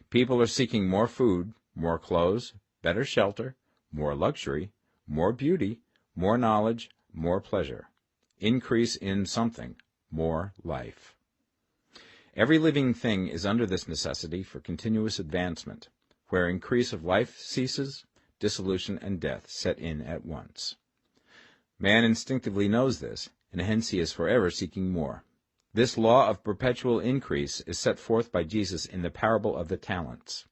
People are seeking more food, more clothes, better shelter, more luxury, more beauty, more knowledge, more pleasure. Increase in something, more life. Every living thing is under this necessity for continuous advancement. Where increase of life ceases, dissolution and death set in at once. Man instinctively knows this, and hence he is forever seeking more. This law of perpetual increase is set forth by Jesus in the parable of the talents.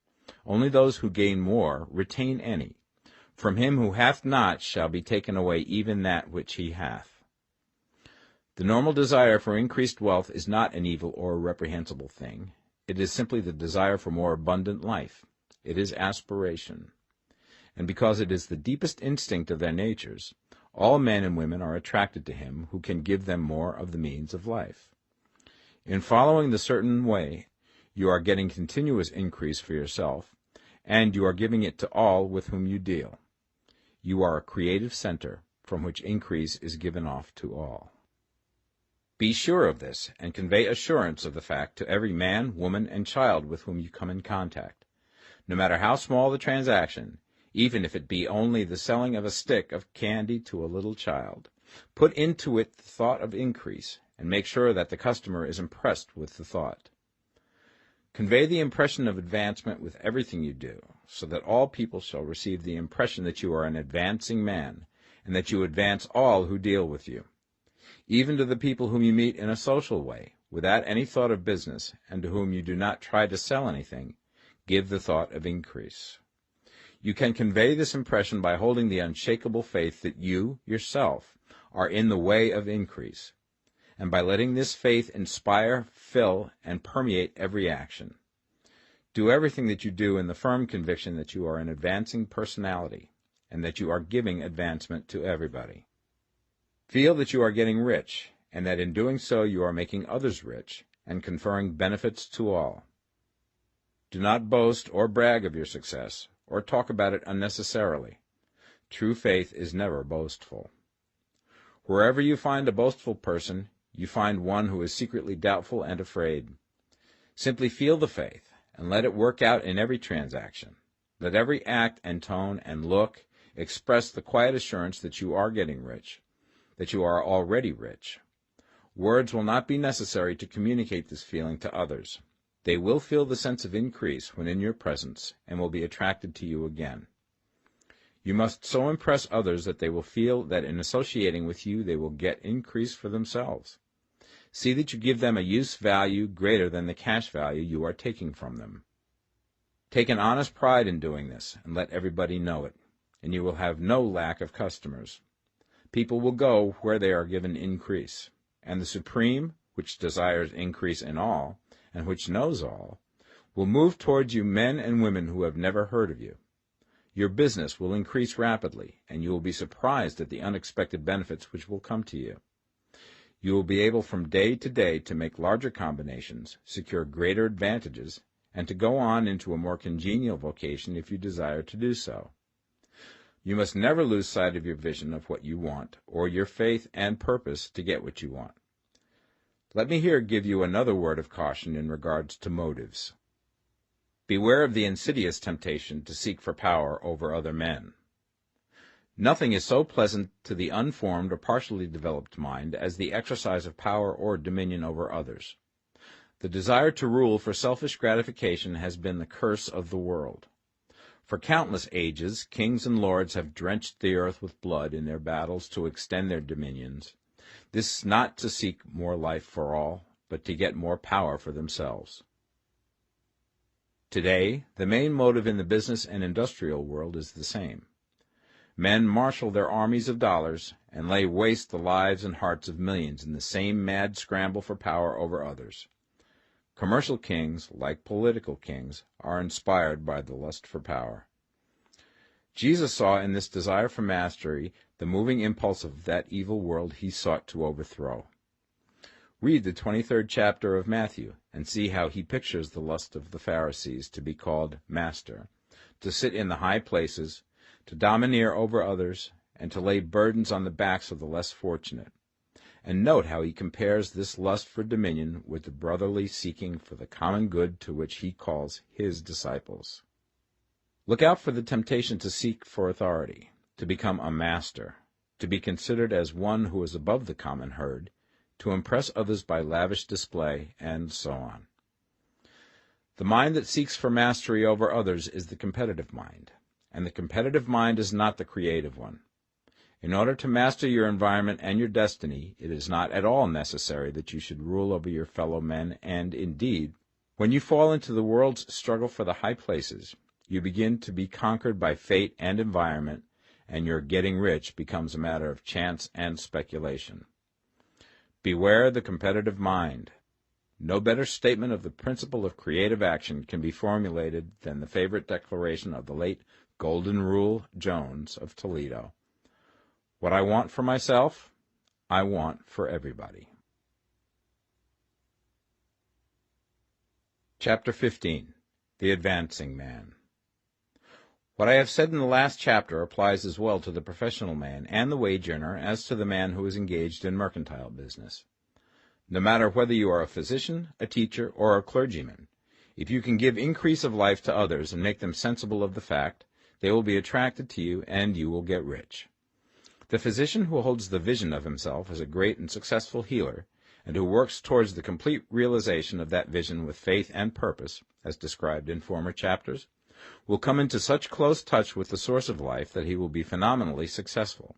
Only those who gain more retain any. From him who hath not shall be taken away even that which he hath. The normal desire for increased wealth is not an evil or a reprehensible thing. It is simply the desire for more abundant life. It is aspiration. And because it is the deepest instinct of their natures, all men and women are attracted to him who can give them more of the means of life. In following the certain way, you are getting continuous increase for yourself, and you are giving it to all with whom you deal. You are a creative center from which increase is given off to all. Be sure of this, and convey assurance of the fact to every man, woman, and child with whom you come in contact. No matter how small the transaction, even if it be only the selling of a stick of candy to a little child, put into it the thought of increase, and make sure that the customer is impressed with the thought. Convey the impression of advancement with everything you do, so that all people shall receive the impression that you are an advancing man, and that you advance all who deal with you. Even to the people whom you meet in a social way, without any thought of business, and to whom you do not try to sell anything, give the thought of increase. You can convey this impression by holding the unshakable faith that you, yourself, are in the way of increase, and by letting this faith inspire, fill, and permeate every action. Do everything that you do in the firm conviction that you are an advancing personality, and that you are giving advancement to everybody. Feel that you are getting rich, and that in doing so you are making others rich, and conferring benefits to all. Do not boast or brag of your success, or talk about it unnecessarily. True faith is never boastful. Wherever you find a boastful person, you find one who is secretly doubtful and afraid. Simply feel the faith, and let it work out in every transaction. Let every act and tone and look express the quiet assurance that you are getting rich, that you are already rich. Words will not be necessary to communicate this feeling to others. They will feel the sense of increase when in your presence, and will be attracted to you again. You must so impress others that they will feel that in associating with you they will get increase for themselves. See that you give them a use value greater than the cash value you are taking from them. Take an honest pride in doing this, and let everybody know it, and you will have no lack of customers. People will go where they are given increase, and the Supreme, which desires increase in all, and which knows all, will move towards you men and women who have never heard of you. Your business will increase rapidly, and you will be surprised at the unexpected benefits which will come to you. You will be able from day to day to make larger combinations, secure greater advantages, and to go on into a more congenial vocation if you desire to do so. You must never lose sight of your vision of what you want, or your faith and purpose to get what you want. Let me here give you another word of caution in regards to motives. Beware of the insidious temptation to seek for power over other men. Nothing is so pleasant to the unformed or partially developed mind as the exercise of power or dominion over others. The desire to rule for selfish gratification has been the curse of the world. For countless ages, kings and lords have drenched the earth with blood in their battles to extend their dominions, this not to seek more life for all, but to get more power for themselves. Today, the main motive in the business and industrial world is the same. Men marshal their armies of dollars and lay waste the lives and hearts of millions in the same mad scramble for power over others. Commercial kings, like political kings, are inspired by the lust for power. Jesus saw in this desire for mastery the moving impulse of that evil world he sought to overthrow. Read the 23rd chapter of Matthew and see how he pictures the lust of the Pharisees to be called master, to sit in the high places, to domineer over others, and to lay burdens on the backs of the less fortunate. And note how he compares this lust for dominion with the brotherly seeking for the common good to which he calls his disciples. Look out for the temptation to seek for authority, to become a master, to be considered as one who is above the common herd, to impress others by lavish display, and so on. The mind that seeks for mastery over others is the competitive mind, and the competitive mind is not the creative one. In order to master your environment and your destiny, it is not at all necessary that you should rule over your fellow men, and, indeed, when you fall into the world's struggle for the high places, you begin to be conquered by fate and environment, and your getting rich becomes a matter of chance and speculation. Beware the competitive mind. No better statement of the principle of creative action can be formulated than the favorite declaration of the late Golden Rule Jones of Toledo. What I want for myself, I want for everybody. Chapter 15. The Advancing Man. What I have said in the last chapter applies as well to the professional man and the wage earner as to the man who is engaged in mercantile business. No matter whether you are a physician, a teacher, or a clergyman, if you can give increase of life to others and make them sensible of the fact, they will be attracted to you and you will get rich. The physician who holds the vision of himself as a great and successful healer, and who works towards the complete realization of that vision with faith and purpose, as described in former chapters, will come into such close touch with the source of life that he will be phenomenally successful.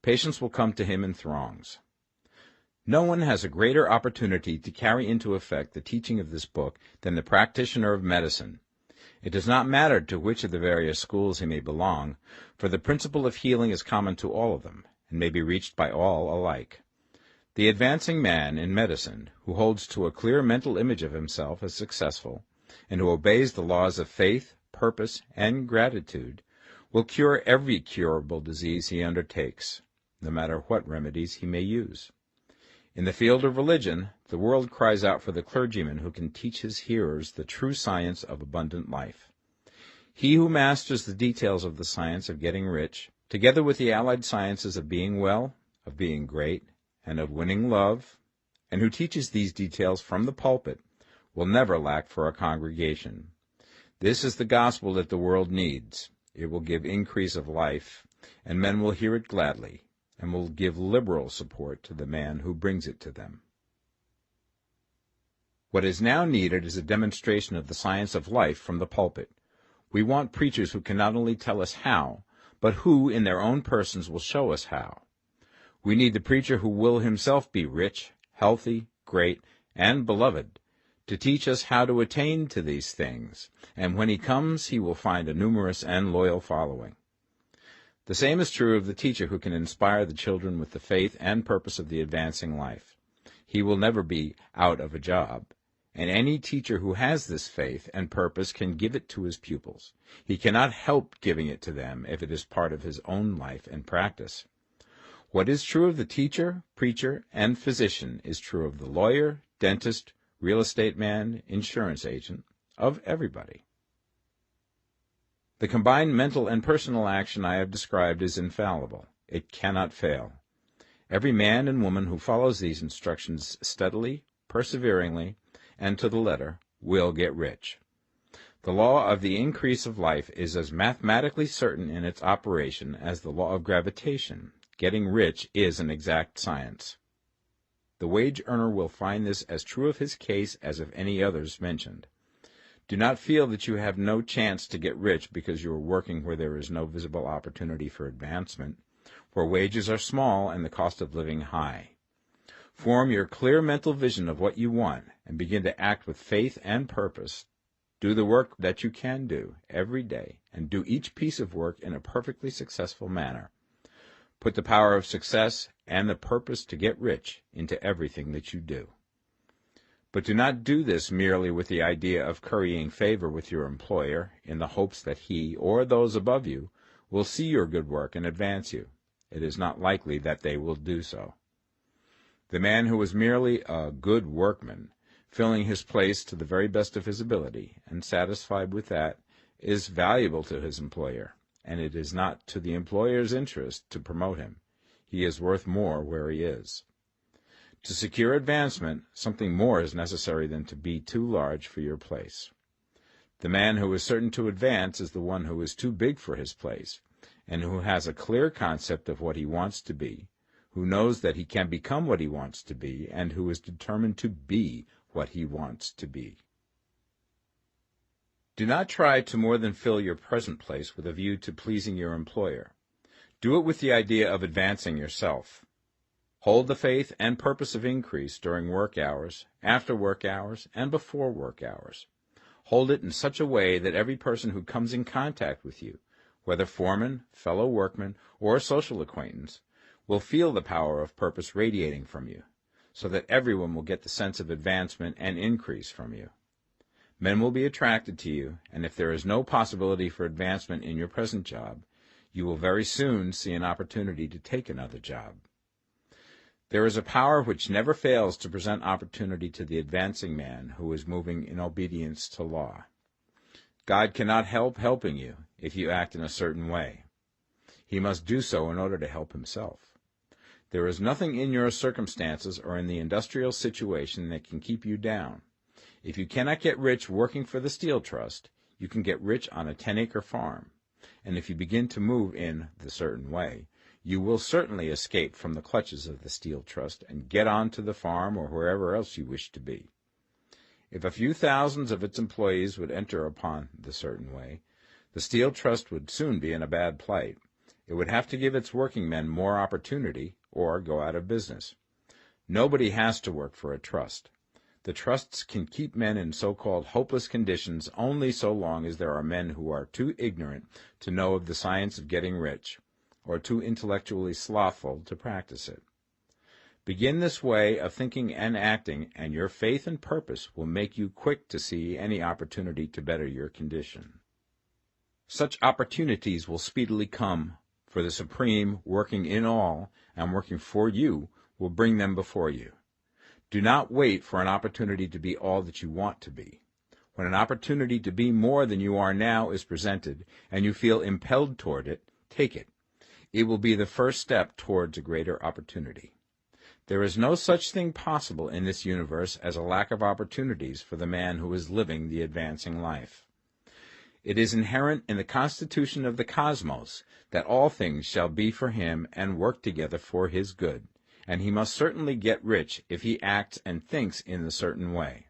Patients will come to him in throngs. No one has a greater opportunity to carry into effect the teaching of this book than the practitioner of medicine. It does not matter to which of the various schools he may belong, for the principle of healing is common to all of them, and may be reached by all alike. The advancing man in medicine, who holds to a clear mental image of himself as successful, and who obeys the laws of faith, purpose, and gratitude, will cure every curable disease he undertakes, no matter what remedies he may use. In the field of religion, the world cries out for the clergyman who can teach his hearers the true science of abundant life. He who masters the details of the science of getting rich, together with the allied sciences of being well, of being great, and of winning love, and who teaches these details from the pulpit, will never lack for a congregation. This is the gospel that the world needs. It will give increase of life, and men will hear it gladly, and will give liberal support to the man who brings it to them. What is now needed is a demonstration of the science of life from the pulpit. We want preachers who can not only tell us how, but who, in their own persons, will show us how. We need the preacher who will himself be rich, healthy, great, and beloved, to teach us how to attain to these things, and when he comes he will find a numerous and loyal following. The same is true of the teacher who can inspire the children with the faith and purpose of the advancing life. He will never be out of a job, and any teacher who has this faith and purpose can give it to his pupils. He cannot help giving it to them if it is part of his own life and practice. What is true of the teacher, preacher, and physician is true of the lawyer, dentist, real estate man, insurance agent, of everybody. The combined mental and personal action I have described is infallible. It cannot fail. Every man and woman who follows these instructions steadily, perseveringly, and to the letter will get rich. The law of the increase of life is as mathematically certain in its operation as the law of gravitation. Getting rich is an exact science. The wage earner will find this as true of his case as of any others mentioned. Do not feel that you have no chance to get rich because you are working where there is no visible opportunity for advancement, where wages are small and the cost of living high. Form your clear mental vision of what you want and begin to act with faith and purpose. Do the work that you can do every day and do each piece of work in a perfectly successful manner. Put the power of success and the purpose to get rich into everything that you do. But do not do this merely with the idea of currying favor with your employer in the hopes that he or those above you will see your good work and advance you. It is not likely that they will do so. The man who is merely a good workman, filling his place to the very best of his ability, and satisfied with that, is valuable to his employer, and it is not to the employer's interest to promote him. He is worth more where he is. To secure advancement, something more is necessary than to be too large for your place. The man who is certain to advance is the one who is too big for his place, and who has a clear concept of what he wants to be, who knows that he can become what he wants to be, and who is determined to be what he wants to be. Do not try to more than fill your present place with a view to pleasing your employer. Do it with the idea of advancing yourself. Hold the faith and purpose of increase during work hours, after work hours, and before work hours. Hold it in such a way that every person who comes in contact with you, whether foreman, fellow workman, or social acquaintance, will feel the power of purpose radiating from you, so that everyone will get the sense of advancement and increase from you. Men will be attracted to you, and if there is no possibility for advancement in your present job, you will very soon see an opportunity to take another job. There is a power which never fails to present opportunity to the advancing man who is moving in obedience to law. God cannot help helping you if you act in a certain way. He must do so in order to help himself. There is nothing in your circumstances or in the industrial situation that can keep you down. If you cannot get rich working for the Steel Trust, you can get rich on a 10-acre farm. And if you begin to move in the certain way, you will certainly escape from the clutches of the Steel Trust and get on to the farm or wherever else you wish to be. If a few thousands of its employees would enter upon the certain way, the Steel Trust would soon be in a bad plight. It would have to give its working men more opportunity or go out of business. Nobody has to work for a trust. The trusts can keep men in so-called hopeless conditions only so long as there are men who are too ignorant to know of the science of getting rich, or too intellectually slothful to practice it. Begin this way of thinking and acting, and your faith and purpose will make you quick to see any opportunity to better your condition. Such opportunities will speedily come, for the Supreme, working in all and working for you, will bring them before you. Do not wait for an opportunity to be all that you want to be. When an opportunity to be more than you are now is presented, and you feel impelled toward it, take it. It will be the first step towards a greater opportunity. There is no such thing possible in this universe as a lack of opportunities for the man who is living the advancing life. It is inherent in the constitution of the cosmos that all things shall be for him and work together for his good, and he must certainly get rich if he acts and thinks in a certain way.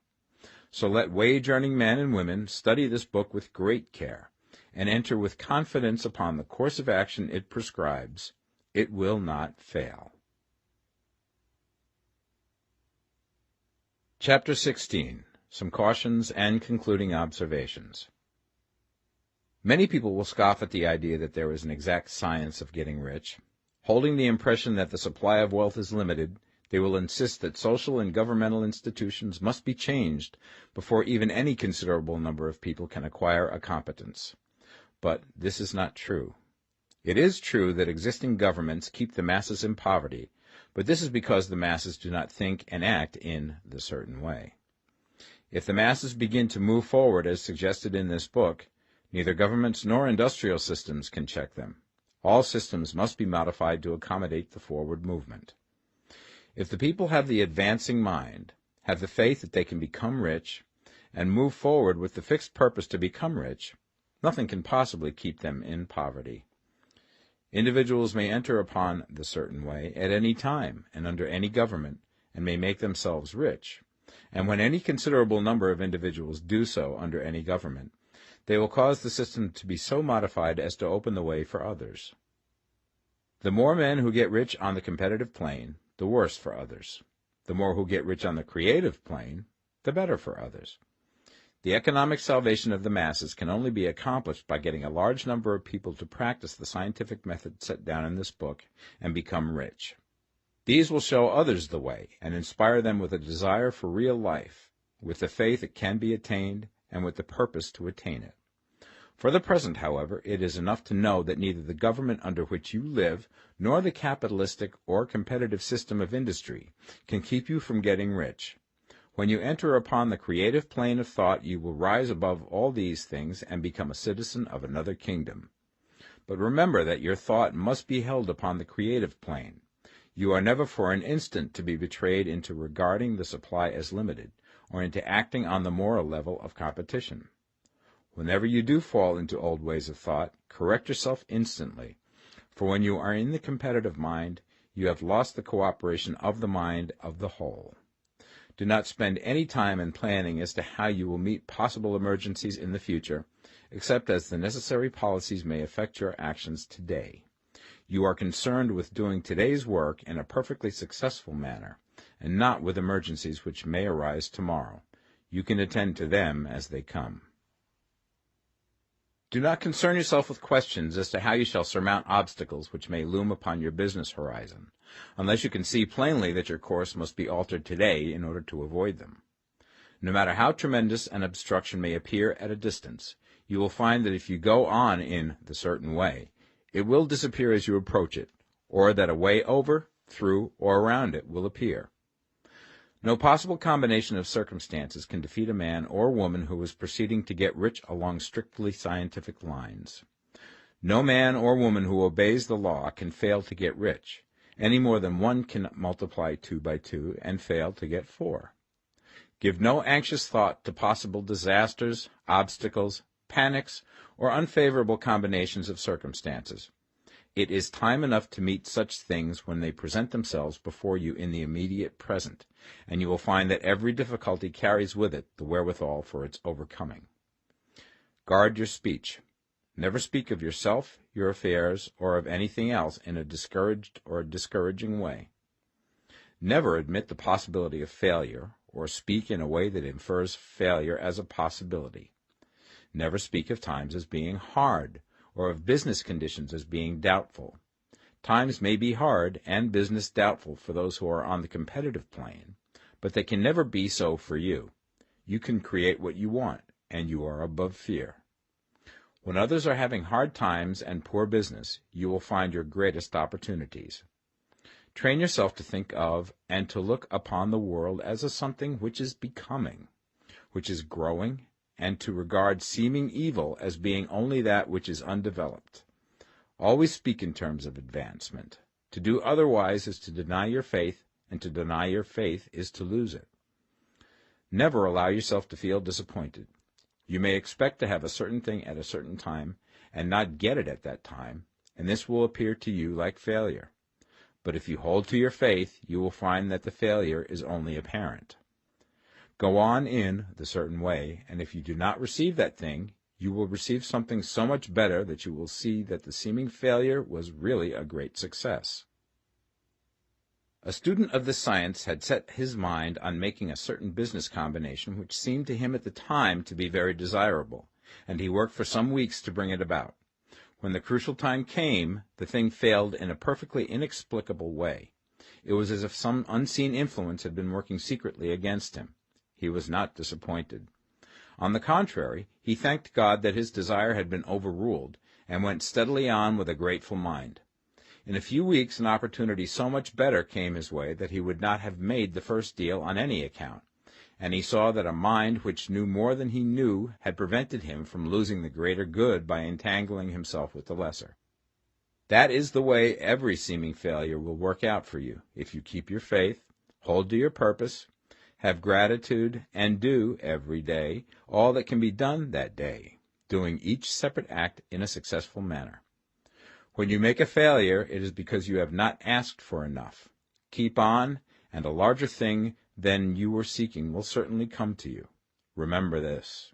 So let wage-earning men and women study this book with great care, and enter with confidence upon the course of action it prescribes. It will not fail. Chapter 16. Some Cautions and Concluding Observations. Many people will scoff at the idea that there is an exact science of getting rich. Holding the impression that the supply of wealth is limited, they will insist that social and governmental institutions must be changed before even any considerable number of people can acquire a competence. But this is not true. It is true that existing governments keep the masses in poverty, but this is because the masses do not think and act in the certain way. If the masses begin to move forward as suggested in this book, neither governments nor industrial systems can check them. All systems must be modified to accommodate the forward movement. If the people have the advancing mind, have the faith that they can become rich, and move forward with the fixed purpose to become rich, nothing can possibly keep them in poverty. Individuals may enter upon the certain way at any time and under any government, and may make themselves rich. And when any considerable number of individuals do so under any government, they will cause the system to be so modified as to open the way for others. The more men who get rich on the competitive plane, the worse for others. The more who get rich on the creative plane, the better for others. The economic salvation of the masses can only be accomplished by getting a large number of people to practice the scientific method set down in this book and become rich. These will show others the way and inspire them with a desire for real life, with the faith it can be attained, and with the purpose to attain it. For the present, however, it is enough to know that neither the government under which you live nor the capitalistic or competitive system of industry can keep you from getting rich. When you enter upon the creative plane of thought, you will rise above all these things and become a citizen of another kingdom. But remember that your thought must be held upon the creative plane. You are never for an instant to be betrayed into regarding the supply as limited, or into acting on the moral level of competition. Whenever you do fall into old ways of thought, correct yourself instantly, for when you are in the competitive mind, you have lost the cooperation of the mind of the whole. Do not spend any time in planning as to how you will meet possible emergencies in the future, except as the necessary policies may affect your actions today. You are concerned with doing today's work in a perfectly successful manner, and not with emergencies which may arise tomorrow. You can attend to them as they come. Do not concern yourself with questions as to how you shall surmount obstacles which may loom upon your business horizon, unless you can see plainly that your course must be altered today in order to avoid them. No matter how tremendous an obstruction may appear at a distance, you will find that if you go on in the certain way, it will disappear as you approach it, or that a way over, through, or around it will appear. No possible combination of circumstances can defeat a man or woman who is proceeding to get rich along strictly scientific lines. No man or woman who obeys the law can fail to get rich, any more than one can multiply 2 by 2 and fail to get 4. Give no anxious thought to possible disasters, obstacles, panics, or unfavorable combinations of circumstances. It is time enough to meet such things when they present themselves before you in the immediate present, and you will find that every difficulty carries with it the wherewithal for its overcoming. Guard your speech. Never speak of yourself, your affairs, or of anything else in a discouraged or discouraging way. Never admit the possibility of failure, or speak in a way that infers failure as a possibility. Never speak of times as being hard, or of business conditions as being doubtful. Times may be hard and business doubtful for those who are on the competitive plane, but they can never be so for you. You can create what you want, and you are above fear. When others are having hard times and poor business, you will find your greatest opportunities. Train yourself to think of and to look upon the world as a something which is becoming, which is growing, and to regard seeming evil as being only that which is undeveloped. Always speak in terms of advancement. To do otherwise is to deny your faith, and to deny your faith is to lose it. Never allow yourself to feel disappointed. You may expect to have a certain thing at a certain time, and not get it at that time, and this will appear to you like failure. But if you hold to your faith, you will find that the failure is only apparent. Go on in the certain way, and if you do not receive that thing, you will receive something so much better that you will see that the seeming failure was really a great success. A student of this science had set his mind on making a certain business combination which seemed to him at the time to be very desirable. and he worked for some weeks to bring it about. When the crucial time came, the thing failed in a perfectly inexplicable way. It was as if some unseen influence had been working secretly against him. He was not disappointed. On the contrary, he thanked God that his desire had been overruled, and went steadily on with a grateful mind. In a few weeks an opportunity so much better came his way that he would not have made the first deal on any account, and he saw that a mind which knew more than he knew had prevented him from losing the greater good by entangling himself with the lesser. That is the way every seeming failure will work out for you, if you keep your faith, hold to your purpose, have gratitude, and do, every day, all that can be done that day, doing each separate act in a successful manner. When you make a failure, it is because you have not asked for enough. Keep on, and a larger thing than you were seeking will certainly come to you. Remember this.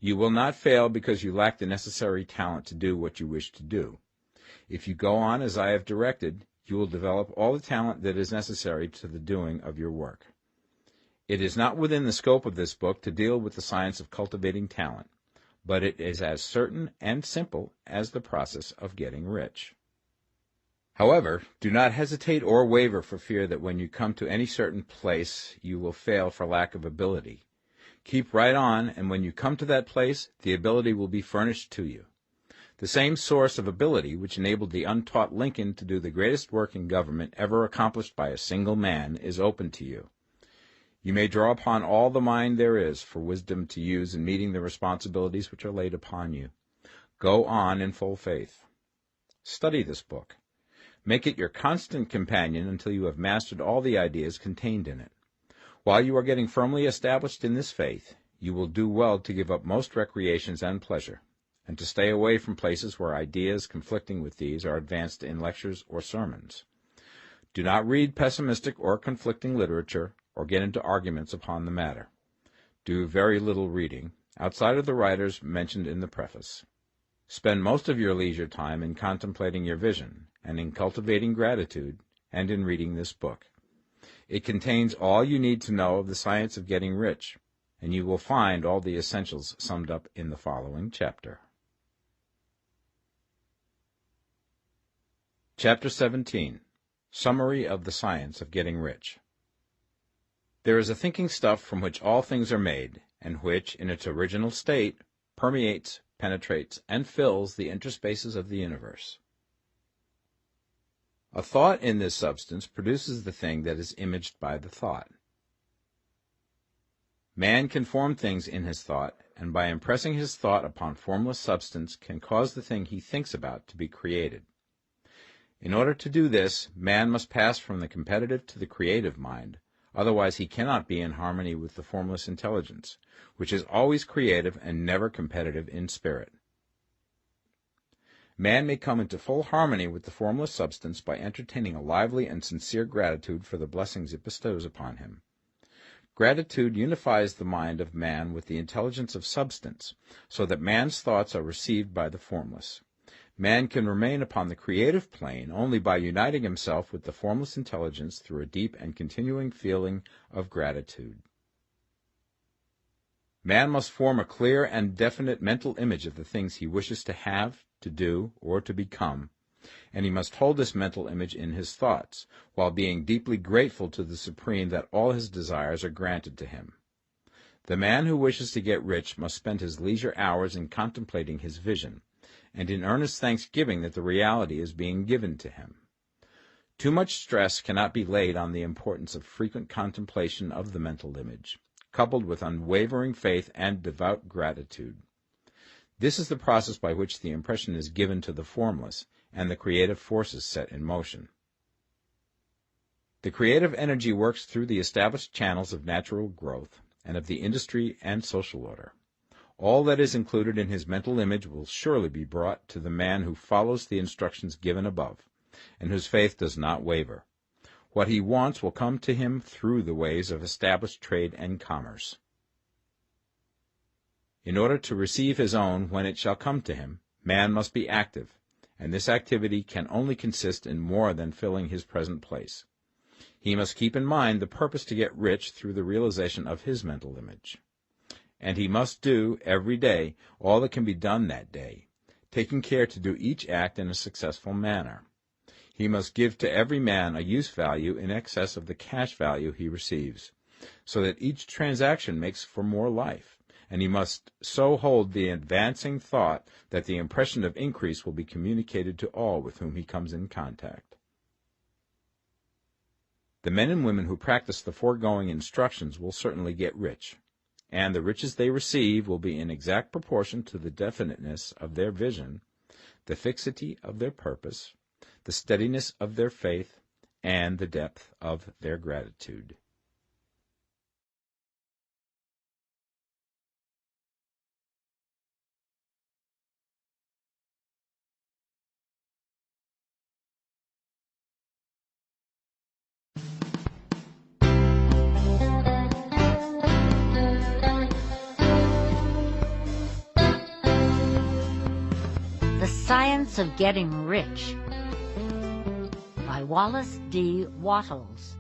You will not fail because you lack the necessary talent to do what you wish to do. If you go on as I have directed, you will develop all the talent that is necessary to the doing of your work. It is not within the scope of this book to deal with the science of cultivating talent, but it is as certain and simple as the process of getting rich. However, do not hesitate or waver for fear that when you come to any certain place you will fail for lack of ability. Keep right on, and when you come to that place, the ability will be furnished to you. The same source of ability which enabled the untaught Lincoln to do the greatest work in government ever accomplished by a single man is open to you. You may draw upon all the mind there is for wisdom to use in meeting the responsibilities which are laid upon you. Go on in full faith. Study this book. Make it your constant companion until you have mastered all the ideas contained in it. While you are getting firmly established in this faith, you will do well to give up most recreations and pleasure, and to stay away from places where ideas conflicting with these are advanced in lectures or sermons. Do not read pessimistic or conflicting literature, or get into arguments upon the matter. Do very little reading, outside of the writers mentioned in the preface. Spend most of your leisure time in contemplating your vision, and in cultivating gratitude, and in reading this book. It contains all you need to know of the science of getting rich, and you will find all the essentials summed up in the following chapter. Chapter 17. Summary of the Science of Getting Rich. There is a thinking stuff from which all things are made, and which, in its original state, permeates, penetrates, and fills the interspaces of the universe. A thought in this substance produces the thing that is imaged by the thought. Man can form things in his thought, and by impressing his thought upon formless substance can cause the thing he thinks about to be created. In order to do this, man must pass from the competitive to the creative mind, otherwise he cannot be in harmony with the formless intelligence, which is always creative and never competitive in spirit. Man may come into full harmony with the formless substance by entertaining a lively and sincere gratitude for the blessings it bestows upon him. Gratitude unifies the mind of man with the intelligence of substance, so that man's thoughts are received by the formless. Man can remain upon the creative plane only by uniting himself with the formless intelligence through a deep and continuing feeling of gratitude. Man must form a clear and definite mental image of the things he wishes to have, to do, or to become, and he must hold this mental image in his thoughts, while being deeply grateful to the Supreme that all his desires are granted to him. The man who wishes to get rich must spend his leisure hours in contemplating his vision, and in earnest thanksgiving that the reality is being given to him. Too much stress cannot be laid on the importance of frequent contemplation of the mental image, coupled with unwavering faith and devout gratitude. This is the process by which the impression is given to the formless, and the creative forces set in motion. The creative energy works through the established channels of natural growth, and of the industry and social order. All that is included in his mental image will surely be brought to the man who follows the instructions given above, and whose faith does not waver. What he wants will come to him through the ways of established trade and commerce. In order to receive his own when it shall come to him, man must be active, and this activity can only consist in more than filling his present place. He must keep in mind the purpose to get rich through the realization of his mental image. and he must do every day all that can be done that day, taking care to do each act in a successful manner. He must give to every man a use value in excess of the cash value he receives, so that each transaction makes for more life, and he must so hold the advancing thought that the impression of increase will be communicated to all with whom he comes in contact. The men and women who practice the foregoing instructions will certainly get rich, and the riches they receive will be in exact proportion to the definiteness of their vision, the fixity of their purpose, the steadiness of their faith, and the depth of their gratitude. The Science of Getting Rich by Wallace D. Wattles.